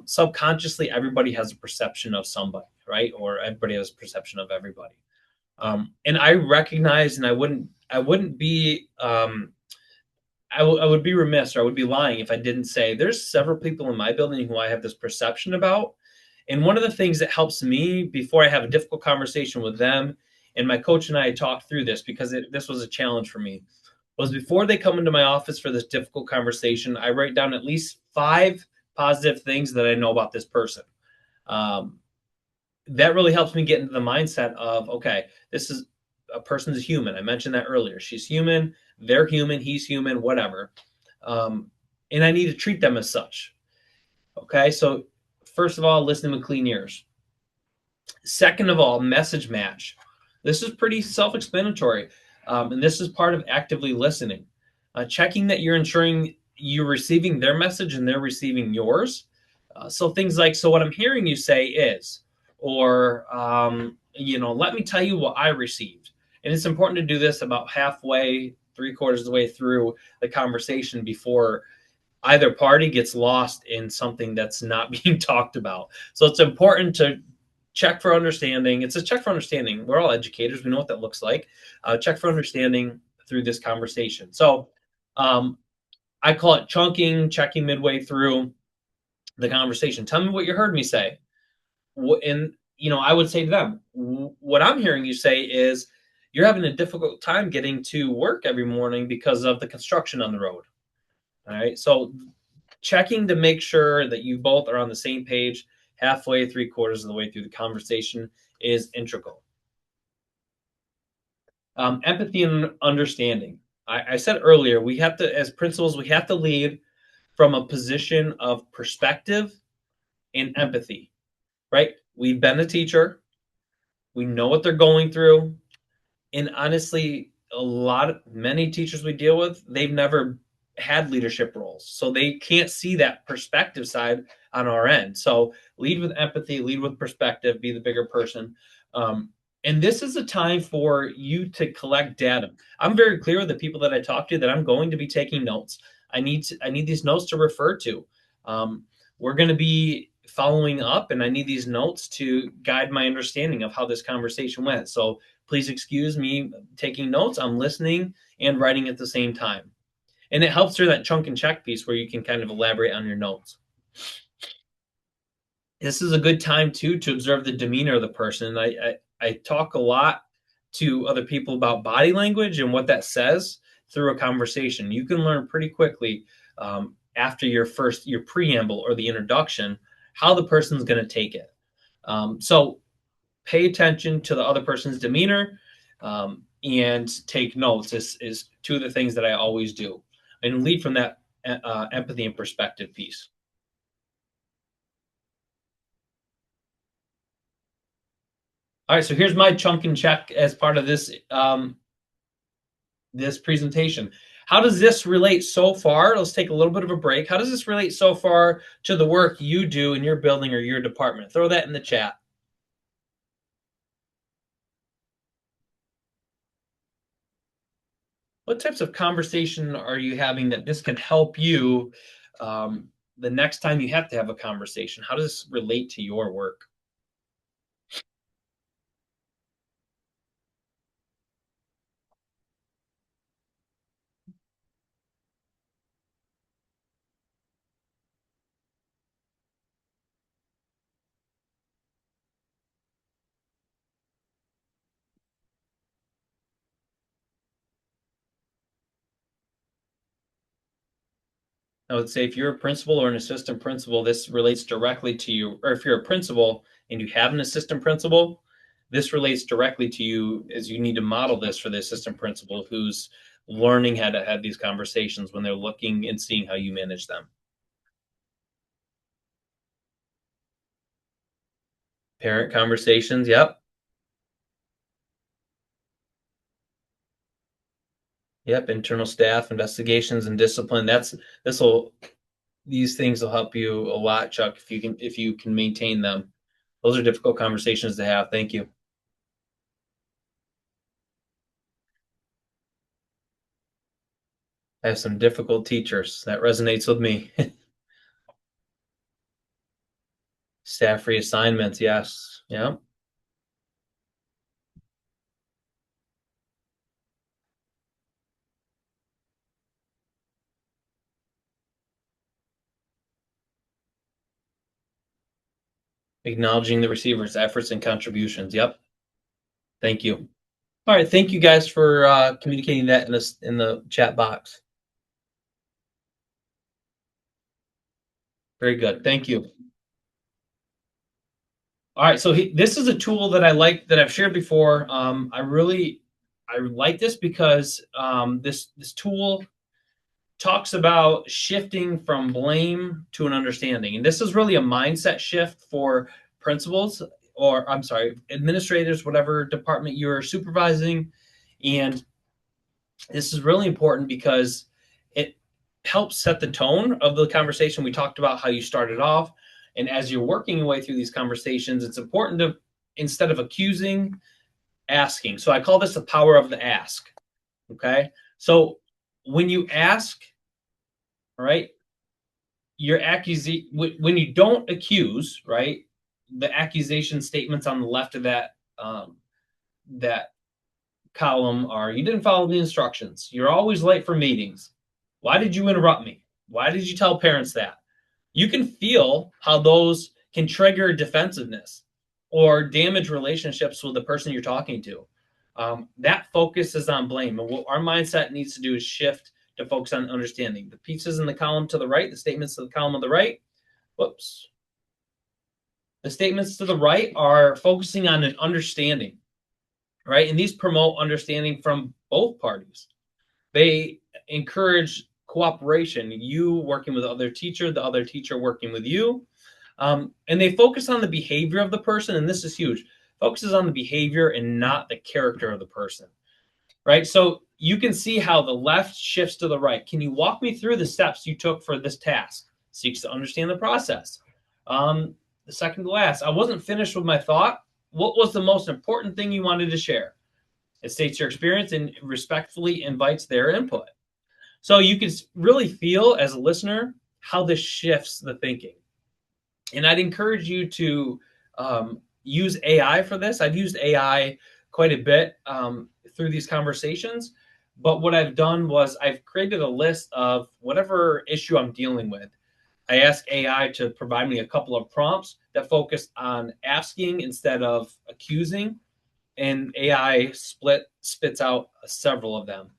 Subconsciously, everybody has a perception of somebody, right? Or everybody has a perception of everybody. And I recognize, and I would be remiss, or I would be lying if I didn't say there's several people in my building who I have this perception about. And one of the things that helps me before I have a difficult conversation with them, and my coach and I talked through this because this was a challenge for me, was before they come into my office for this difficult conversation, I write down at least 5 positive things that I know about this person. That really helps me get into the mindset of, okay, this is a person's human. I mentioned that earlier. She's human, they're human, he's human, whatever. And I need to treat them as such. Okay, so first of all, listening with clean ears. Second of all, message match. This is pretty self-explanatory. And this is part of actively listening. Checking that you're ensuring you're receiving their message and they're receiving yours. So things like, so what I'm hearing you say is, or, let me tell you what I received. And it's important to do this about halfway, 3/4 of the way through the conversation before either party gets lost in something that's not being talked about. So it's important to check for understanding. It's a check for understanding. We're all educators. We know what that looks like. Check for understanding through this conversation. So I call it chunking, checking midway through the conversation. Tell me what you heard me say. And, I would say to them, what I'm hearing you say is you're having a difficult time getting to work every morning because of the construction on the road. All right. So checking to make sure that you both are on the same page halfway, 3/4 of the way through the conversation is integral. Empathy and understanding. I said earlier, we have to, as principals, we have to lead from a position of perspective and empathy, right? We've been a teacher. We know what they're going through. And honestly, many teachers we deal with, they've never had leadership roles. So they can't see that perspective side on our end. So lead with empathy, lead with perspective, be the bigger person. And this is a time for you to collect data. I'm very clear with the people that I talk to that I'm going to be taking notes. I need these notes to refer to. We're going to be following up, and I need these notes to guide my understanding of how this conversation went. So please excuse me taking notes. I'm listening and writing at the same time. And it helps through that chunk and check piece where you can kind of elaborate on your notes. This is a good time too to observe the demeanor of the person. I talk a lot to other people about body language and what that says through a conversation. You can learn pretty quickly after your preamble or the introduction how the person's going to take it. So pay attention to the other person's demeanor and take notes is two of the things that I always do, and lead from that empathy and perspective piece. All right, so here's my chunk and check as part of this this presentation. How does this relate so far? Let's take a little bit of a break. How does this relate so far to the work you do in your building or your department? Throw that in the chat. What types of conversation are you having that this can help you the next time you have to have a conversation? How does this relate to your work? I would say if you're a principal or an assistant principal, this relates directly to you. Or if you're a principal and you have an assistant principal, this relates directly to you, as you need to model this for the assistant principal who's learning how to have these conversations when they're looking and seeing how you manage them. Parent conversations, yep. Yep, internal staff, investigations, and discipline. These things will help you a lot, Chuck, if you can maintain them. Those are difficult conversations to have. Thank you. I have some difficult teachers. That resonates with me. Staff reassignments, yes. Yeah. Acknowledging the receiver's efforts and contributions. Yep. Thank you. All right. Thank you guys for communicating that in the chat box. Very good. Thank you. All right. So this is a tool that I like that I've shared before. I like this because this tool talks about shifting from blame to an understanding. And this is really a mindset shift for principals, or I'm sorry, administrators, whatever department you're supervising. And this is really important because it helps set the tone of the conversation. We talked about how you started off. And as you're working your way through these conversations, it's important to, instead of accusing, asking. So I call this the power of the ask. Okay. So when you ask, right, when you don't accuse, right, the accusation statements on the left of that that column are: you didn't follow the instructions, you're always late for meetings, why did you interrupt me, why did you tell parents that? You can feel how those can trigger defensiveness or damage relationships with the person you're talking to. That focus is on blame, and what our mindset needs to do is shift to focus on understanding. The pieces in the column to the right, the statements to the column on the right, whoops. The statements to the right are focusing on an understanding, right? And these promote understanding from both parties. They encourage cooperation, you working with the other teacher working with you. And they focus on the behavior of the person, and this is huge. Focuses on the behavior and not the character of the person, right? So you can see how the left shifts to the right. Can you walk me through the steps you took for this task? Seeks to understand the process. The second to last, I wasn't finished with my thought. What was the most important thing you wanted to share? It states your experience and respectfully invites their input. So you can really feel as a listener how this shifts the thinking. And I'd encourage you to use AI for this. I've used AI quite a bit through these conversations. But what I've done was I've created a list of whatever issue I'm dealing with. I ask AI to provide me a couple of prompts that focus on asking instead of accusing, and AI spits out several of them.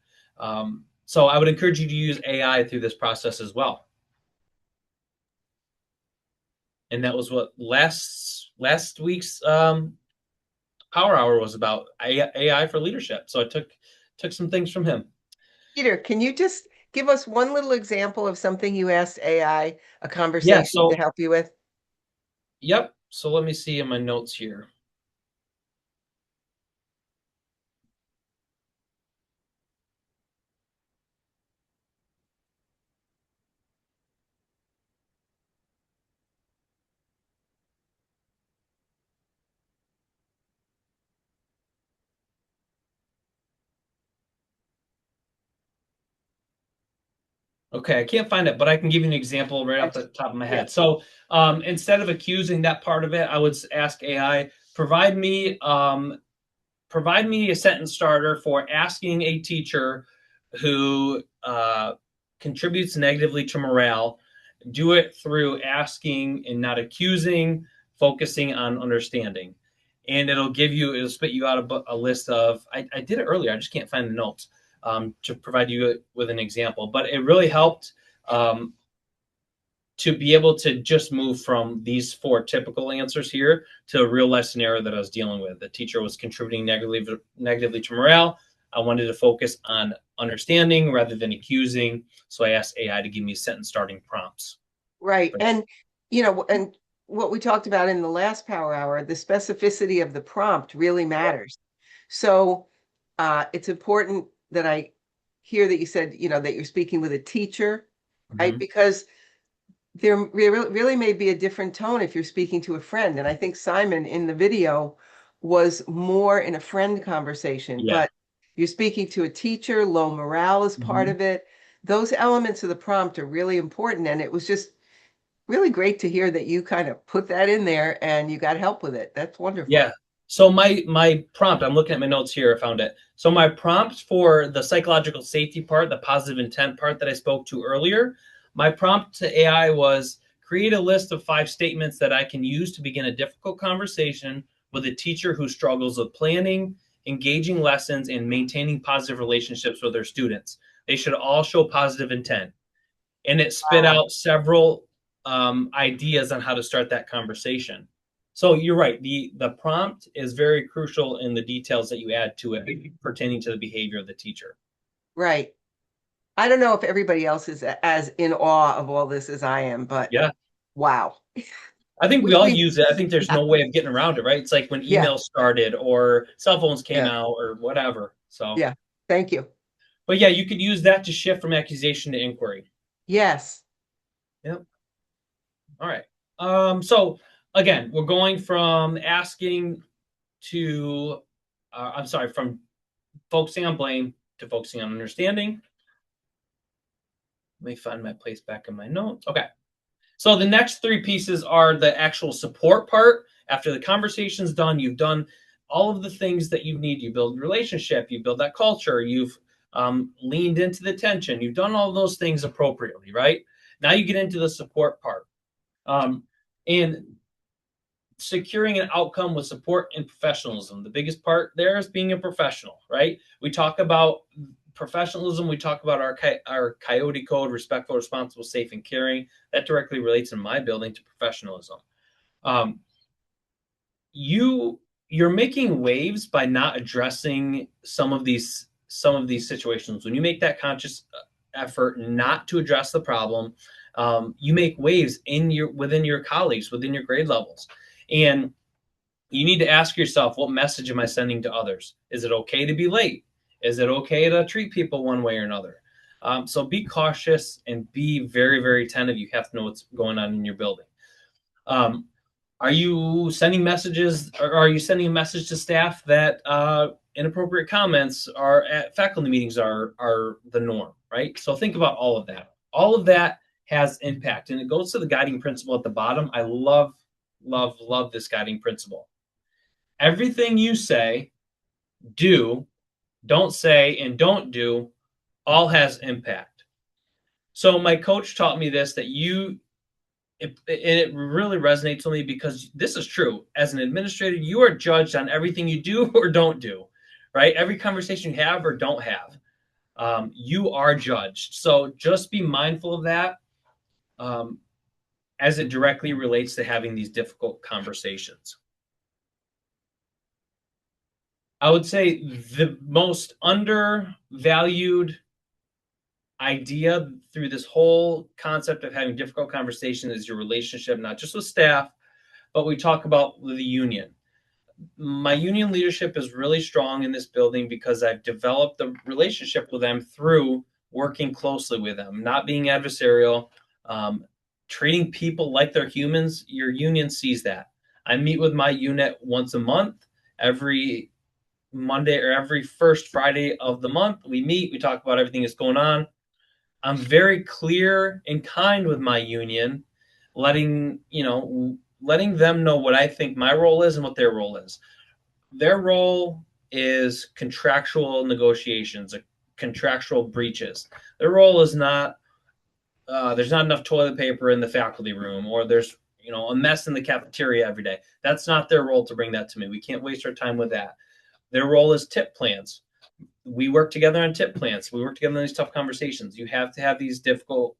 So I would encourage you to use AI through this process as well. And that was what last week's Power Hour was about, AI for leadership. So I took some things from him. Peter, can you just give us one little example of something you asked AI a Yeah. conversation to So help you with? yep. So let me see in my notes here. Okay, I can't find it, but I can give you an example right off the top of my Yeah. head. So instead of accusing that part of it, I would ask AI, provide me a sentence starter for asking a teacher who contributes negatively to morale. Do it through asking and not accusing, focusing on understanding. And it'll spit you out a list of, I did it earlier, I just can't find the notes to provide you with an example. But it really helped um, to be able to just move from these four typical answers here to a real life scenario that I was dealing with. The teacher was contributing negatively to morale. I wanted to focus on understanding rather than accusing. So I asked AI to give me sentence starting prompts. Right. And, and what we talked about in the last Power Hour, the specificity of the prompt really matters. So it's important that I hear that you said, that you're speaking with a teacher, right? Mm-hmm. Because there really may be a different tone if you're speaking to a friend. And I think Simon in the video was more in a friend conversation, Yeah. but you're speaking to a teacher, low morale is part Mm-hmm. of it. Those elements of the prompt are really important. And it was just really great to hear that you kind of put that in there and you got help with it. That's wonderful. Yeah. So my prompt, I'm looking at my notes here, I found it. So my prompt for the psychological safety part, the positive intent part that I spoke to earlier, my prompt to AI was create a list of 5 statements that I can use to begin a difficult conversation with a teacher who struggles with planning, engaging lessons, and maintaining positive relationships with their students. They should all show positive intent. And it spit Wow. out several ideas on how to start that conversation. So you're right. The prompt is very crucial in the details that you add to it pertaining to the behavior of the teacher. Right. I don't know if everybody else is as in awe of all this as I am, but Yeah. wow. I think we We, all we use it. I think there's yeah, no way of getting around it, right? It's like when yeah, emails started or cell phones came yeah, out or whatever. So, yeah. Thank you. but yeah, you could use that to shift from accusation to inquiry. Yes. Yep. All right. So again, we're going from asking to, I'm sorry, from focusing on blame to focusing on understanding. Let me find my place back in my notes. Okay. So the next 3 pieces are the actual support part. After the conversation's done, you've done all of the things that you need. You build relationship, you build that culture, you've leaned into the tension, you've done all those things appropriately, right? Now you get into the support part. And securing an outcome with support and professionalism. The biggest part there is being a professional, right? We talk about professionalism. We talk about our coyote code: respectful, responsible, safe, and caring. That directly relates in my building to professionalism. Um, you're making waves by not addressing some of these situations. When you make that conscious effort not to address the problem, you make waves within your colleagues, within your grade levels. And you need to ask yourself, what message am I sending to others? Is it okay to be late? Is it okay to treat people one way or another? So be cautious and be very, very attentive. You have to know what's going on in your building. Um, are you sending messages, or are you sending a message to staff that inappropriate comments are at faculty meetings are the norm, right? So think about all of that. All of that has impact. And it goes to the guiding principle at the bottom. I love, love, love this guiding principle. Everything you say, do, don't say, and don't do all has impact. So my coach taught me this, that it really resonates with me, because this is true. As an administrator, you are judged on everything you do or don't do, right? Every conversation you have or don't have, you are judged. So just be mindful of that, as it directly relates to having these difficult conversations. I would say the most undervalued idea through this whole concept of having difficult conversation is your relationship, not just with staff, but we talk about the union. My union leadership is really strong in this building because I've developed the relationship with them through working closely with them, not being adversarial, treating people like they're humans. Your union sees that. I meet with my unit once a month, every Monday or every first Friday of the month. We meet, we talk about everything that's going on. I'm very clear and kind with my union, letting them know what I think my role is and what their role is. Their role is contractual negotiations, contractual breaches. Their role is not, there's not enough toilet paper in the faculty room, or there's a mess in the cafeteria every day. That's not their role to bring that to me. We can't waste our time with that. Their role is tip plans. We work together on tip plans. We work together on these tough conversations. You have to have these difficult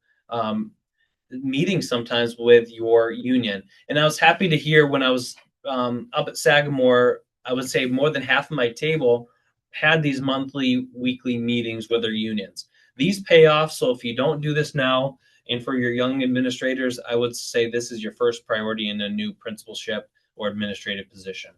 meetings sometimes with your union. And I was happy to hear when I was up at Sagamore, I would say more than half of my table had these monthly, weekly meetings with their unions. These pay off. So if you don't do this now, and for your young administrators, I would say this is your first priority in a new principalship or administrative position.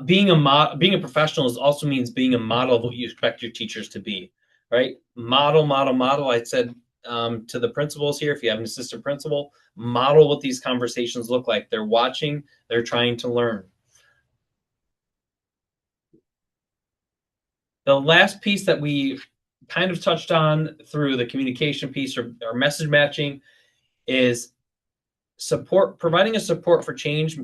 Being a professional also means being a model of what you expect your teachers to be, right? Model, model, model. I said to the principals here, if you have an assistant principal, model what these conversations look like. They're watching, they're trying to learn. The last piece that we kind of touched on through the communication piece or message matching is support. Providing a support for change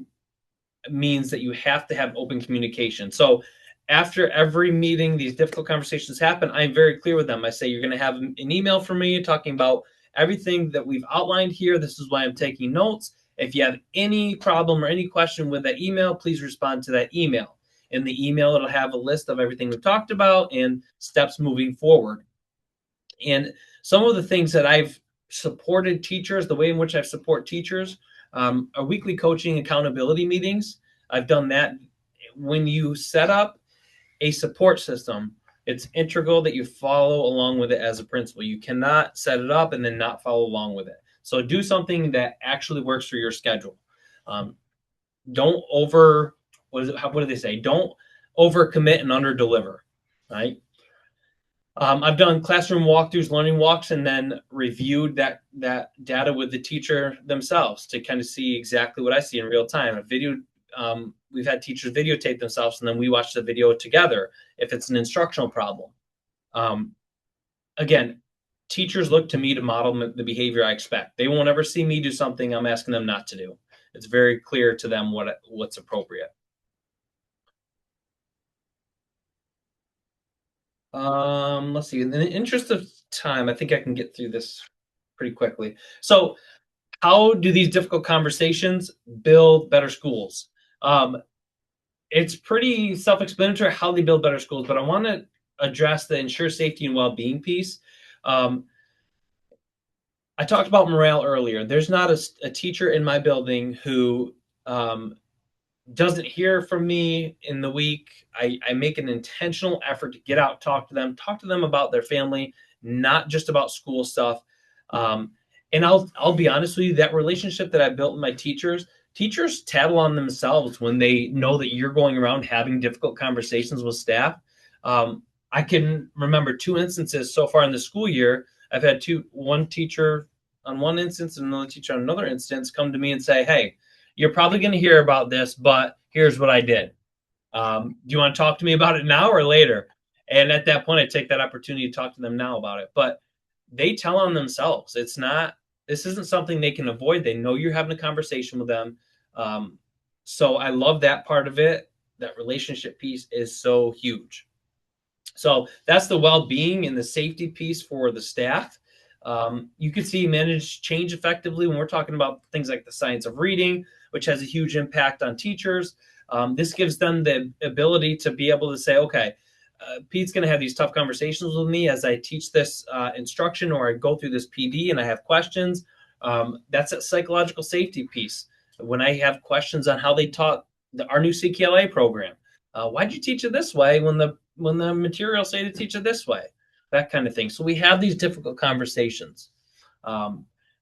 means that you have to have open communication. So after every meeting, these difficult conversations happen, I'm very clear with them. I say, you're going to have an email from me talking about everything that we've outlined here. This is why I'm taking notes. If you have any problem or any question with that email, please respond to that email. In the email, it'll have a list of everything we've talked about and steps moving forward. And some of the things that I've supported teachers, the way in which I support teachers, are weekly coaching accountability meetings. I've done that. When you set up a support system, it's integral that you follow along with it as a principal. You cannot set it up and then not follow along with it. So do something that actually works for your schedule. Don't what do they say? Don't overcommit and under-deliver, right? I've done classroom walkthroughs, learning walks, and then reviewed that data with the teacher themselves to kind of see exactly what I see in real time. We've had teachers videotape themselves, and then we watch the video together if it's an instructional problem. Again, teachers look to me to model the behavior I expect. They won't ever see me do something I'm asking them not to do. It's very clear to them what's appropriate. Let's see. In the interest of time, I think I can get through this pretty quickly. So how do these difficult conversations build better schools? It's pretty self-explanatory how they build better schools, but I want to address the ensure safety and well-being piece. I talked about morale earlier. There's not a teacher in my building who doesn't hear from me in the week. I make an intentional effort to get out, talk to them about their family, not just about school stuff. And I'll be honest with you, that relationship that I built with my teachers tattle on themselves when they know that you're going around having difficult conversations with staff. I can remember 2 instances so far in the school year. I've had one teacher on one instance and another teacher on another instance come to me and say, hey, you're probably going to hear about this, but here's what I did. Do you want to talk to me about it now or later? And at that point, I take that opportunity to talk to them now about it. But they tell on themselves. This isn't something they can avoid. They know you're having a conversation with them. So I love that part of it. That relationship piece is so huge. So that's the well-being and the safety piece for the staff. You can see manage change effectively when we're talking about things like the science of reading, which has a huge impact on teachers. This gives them the ability to be able to say, okay, Pete's going to have these tough conversations with me as I teach this instruction, or I go through this PD and I have questions. That's a psychological safety piece. When I have questions on how they taught our new CKLA program, why'd you teach it this way when the materials say to teach it this way? That kind of thing. So we have these difficult conversations.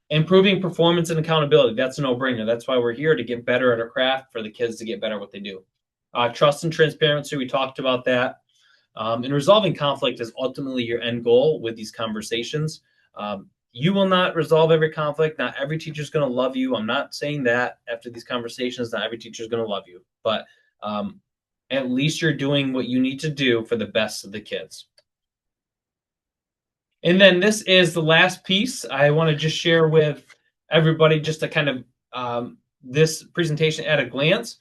Improving performance and accountability, that's a no-brainer. That's why we're here, to get better at our craft, for the kids to get better at what they do. Trust and transparency, we talked about that. And resolving conflict is ultimately your end goal with these conversations. You will not resolve every conflict. Not every teacher is going to love you. I'm not saying that after these conversations, not every teacher is going to love you, but at least you're doing what you need to do for the best of the kids. And then this is the last piece I want to just share with everybody, just to kind of this presentation at a glance.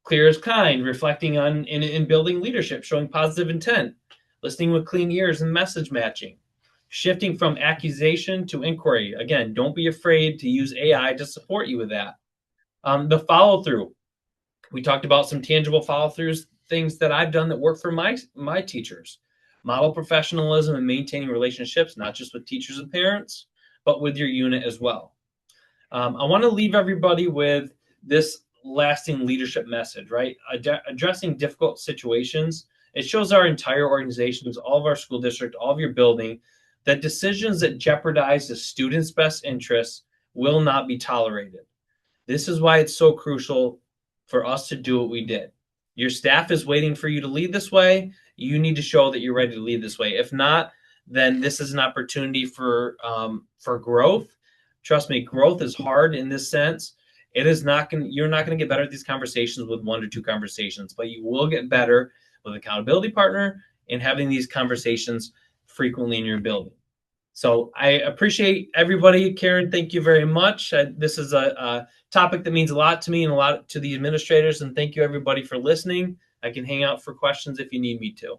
Clear as kind, reflecting on in building leadership, showing positive intent, listening with clean ears and message matching, shifting from accusation to inquiry. Again, don't be afraid to use AI to support you with that. The follow through. We talked about some tangible follow throughs, things that I've done that work for my teachers. Model professionalism and maintaining relationships, not just with teachers and parents, but with your unit as well. I want to leave everybody with this lasting leadership message, right? Addressing difficult situations. It shows our entire organizations, all of our school district, all of your building, that decisions that jeopardize the student's best interests will not be tolerated. This is why it's so crucial for us to do what we did. Your staff is waiting for you to lead this way. You need to show that you're ready to lead this way. If not, then this is an opportunity for growth. Trust me, growth is hard in this sense. You're not going to get better at these conversations with 1 or 2 conversations, but you will get better with an accountability partner and having these conversations frequently in your building. So I appreciate everybody. Karen, thank you very much. This is a topic that means a lot to me and a lot to the administrators, and thank you everybody for listening. I can hang out for questions if you need me to.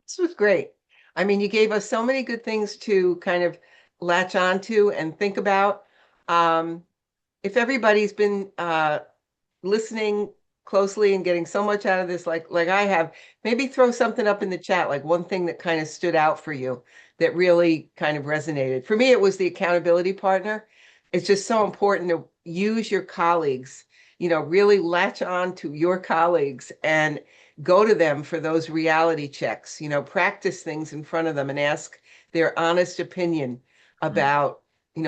This was great. I mean, you gave us so many good things to kind of latch onto and think about. If everybody's been listening closely and getting so much out of this, like I have, maybe throw something up in the chat, like one thing that kind of stood out for you that really kind of resonated. For me, it was the accountability partner. It's just so important to use your colleagues, really latch on to your colleagues and go to them for those reality checks, practice things in front of them and ask their honest opinion about,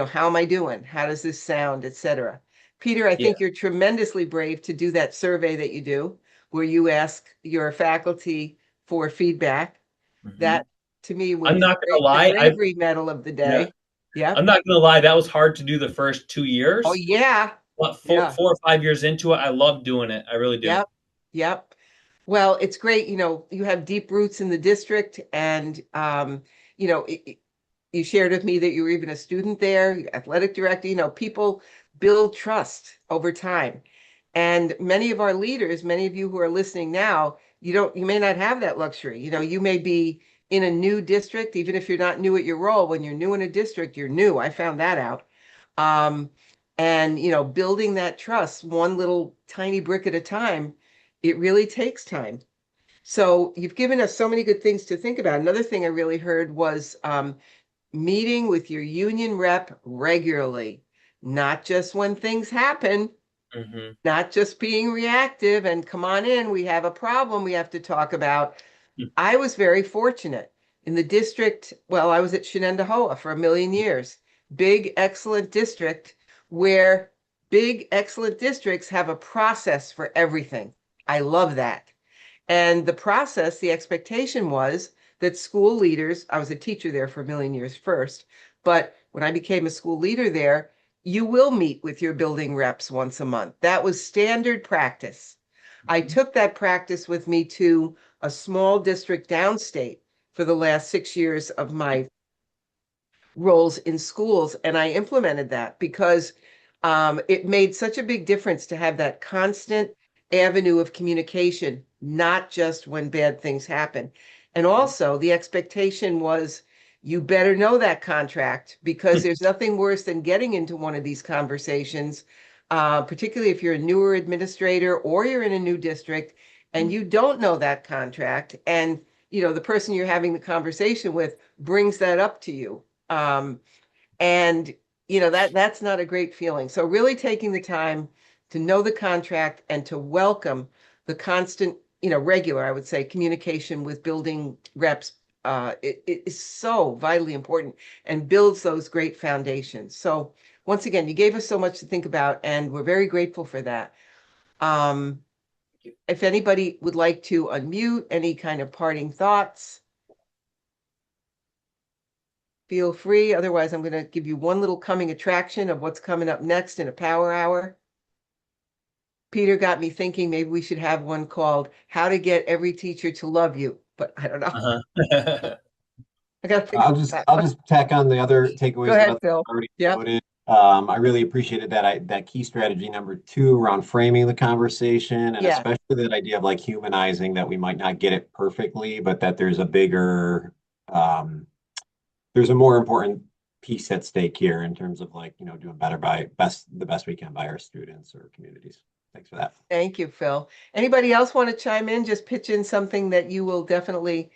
how am I doing? How does this sound, etc. Peter, I think you're tremendously brave to do that survey that you do, where you ask your faculty for feedback. Mm-hmm. That, to me, was I'm not going to lie, the bravery medal of the day. Yeah. I'm not going to lie, that was hard to do the first 2 years. Oh, yeah. But 4 or 5 years into it, I love doing it. I really do. Yep. Well, it's great. You have deep roots in the district, and, you shared with me that you were even a student there, athletic director. People build trust over time. And many of our leaders, many of you who are listening now, you may not have that luxury. You may be in a new district, even if you're not new at your role. When you're new in a district, you're new. I found that out. And building that trust, one little tiny brick at a time, it really takes time. So you've given us so many good things to think about. Another thing I really heard was meeting with your union rep regularly, not just when things happen, not just being reactive and come on in, we have a problem we have to talk about. I was very fortunate in the district. Well, I was at Shenendehowa for 1 million years. Big, excellent district where big, excellent districts have a process for everything. I love that. And the process, the expectation was that school leaders, I was a teacher there for 1 million years first, but when I became a school leader there, you will meet with your building reps once a month. That was standard practice. I took that practice with me to a small district downstate for the last 6 years of my roles in schools. And I implemented that because it made such a big difference to have that constant avenue of communication, not just when bad things happen. And also, the expectation was you better know that contract because there's nothing worse than getting into one of these conversations, particularly if you're a newer administrator or you're in a new district and you don't know that contract. And, the person you're having the conversation with brings that up to you. And that's not a great feeling. So really taking the time to know the contract and to welcome the constant, regular, I would say, communication with building reps, it is so vitally important and builds those great foundations. So once again, you gave us so much to think about, and we're very grateful for that. If anybody would like to unmute, any kind of parting thoughts, feel free. Otherwise, I'm going to give you one little coming attraction of what's coming up next in a power hour. Peter got me thinking maybe we should have one called How to Get Every Teacher to Love You, but I don't know. Uh-huh. I got to think I'll about just that. I'll just tack on the other Go takeaways that ahead, others Phil. already Yep. noted. I really appreciated that key strategy number 2 around framing the conversation, and Yeah. especially that idea of like humanizing that we might not get it perfectly, but that there's a bigger, there's a more important piece at stake here in terms of like, doing better by the best we can by our students or communities. Thanks for that. Thank you, Phil. Anybody else want to chime in? Just pitch in something that you will definitely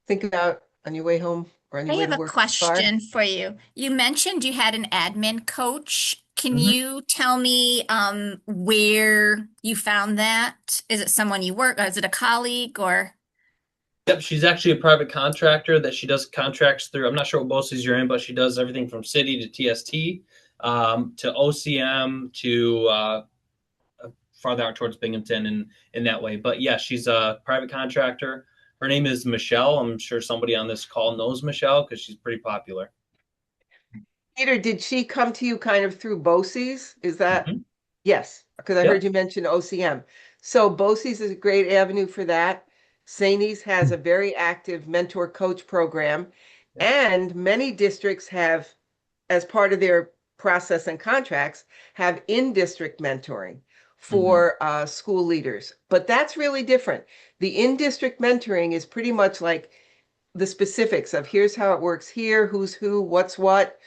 think about on your way home or on your I way have to a work. question for you. You mentioned you had an admin coach. Can you tell me where you found that? Is it someone you work, or is it a colleague, or? Yep, she's actually a private contractor that she does contracts through. I'm not sure what BOCES you're in, but she does everything from city to TST, to OCM to farther out towards Binghamton and in that way. But yeah, she's a private contractor. Her name is Michelle. I'm sure somebody on this call knows Michelle because she's pretty popular. Peter, did she come to you kind of through BOCES? Is that? Mhm. Yes, because I Yep. heard you mention OCM. So BOCES is a great avenue for that. SAANYS has a very active mentor coach program, and many districts have, as part of their process and contracts, have in-district mentoring for school leaders. But that's really different. The in-district mentoring is pretty much like the specifics of here's how it works here, who's who, what's what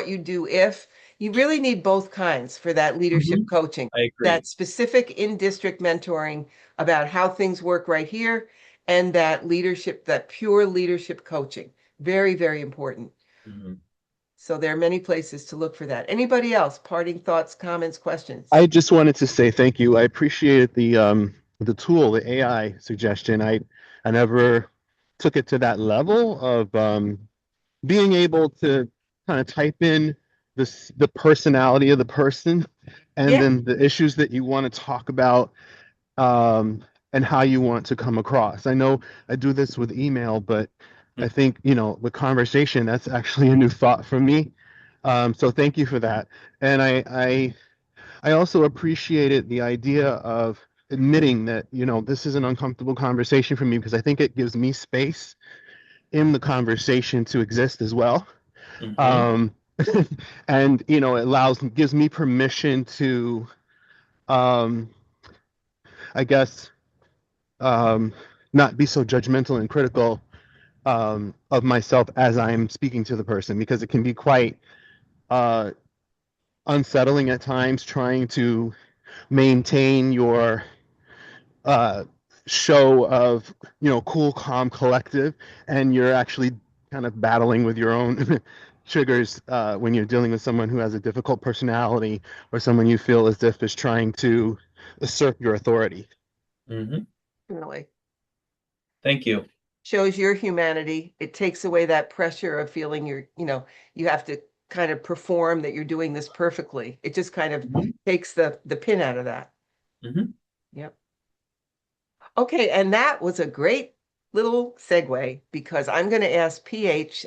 you do if. You really need both kinds for that leadership coaching. I agree. That specific in-district mentoring about how things work right here, and that leadership, that pure leadership coaching. Very, very important. So there are many places to look for that. Anybody else? Parting thoughts, comments, questions? I just wanted to say thank you. I appreciated the tool, the AI suggestion. I never took it to that level of being able to kind of type in the personality of the person and Yeah. then the issues that you want to talk about, and how you want to come across. I know I do this with email, but I think, the conversation, that's actually a new thought for me. So thank you for that. And I also appreciated the idea of admitting that, this is an uncomfortable conversation for me, because I think it gives me space in the conversation to exist as well. And, it gives me permission to, I guess, not be so judgmental and critical of myself as I'm speaking to the person, because it can be quite unsettling at times trying to maintain your show of cool, calm, collective, and you're actually kind of battling with your own triggers when you're dealing with someone who has a difficult personality, or someone you feel as if is trying to assert your authority. Really. Thank you. Shows your humanity. It takes away that pressure of feeling you have to kind of perform that you're doing this perfectly. It just kind of takes the pin out of that. Yep. Okay, and that was a great little segue, because I'm going to ask PH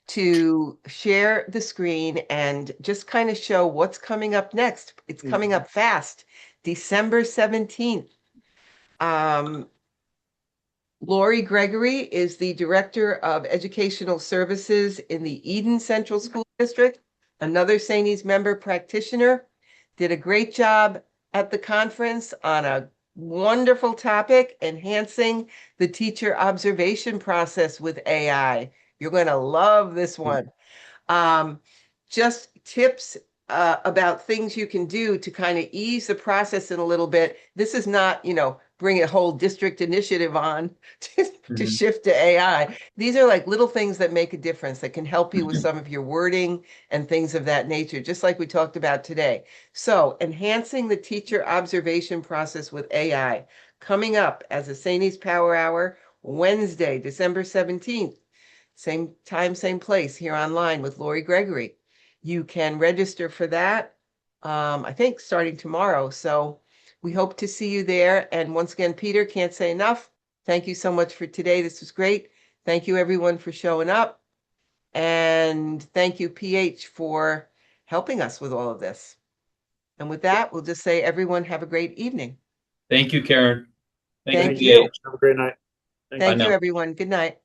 to share the screen and just kind of show what's coming up next. It's coming up fast, December 17th. Lori Gregory is the Director of Educational Services in the Eden Central School District, another SAANYS member practitioner, did a great job at the conference on a wonderful topic, enhancing the teacher observation process with AI. You're going to love this one. Just tips about things you can do to kind of ease the process in a little bit. This is not, bring a whole district initiative on to shift to AI. These are like little things that make a difference that can help you with some of your wording and things of that nature, just like we talked about today. So enhancing the teacher observation process with AI, coming up as a SAANYS Power Hour, Wednesday, December 17th. Same time, same place here online with Lori Gregory. You can register for that, I think starting tomorrow. So we hope to see you there. And once again, Peter, can't say enough. Thank you so much for today. This was great. Thank you everyone for showing up. And thank you, PH, for helping us with all of this. And with that, we'll just say everyone have a great evening. Thank you, Karen. Thank you. you. Have a great night. Thank you, now. everyone. Good night.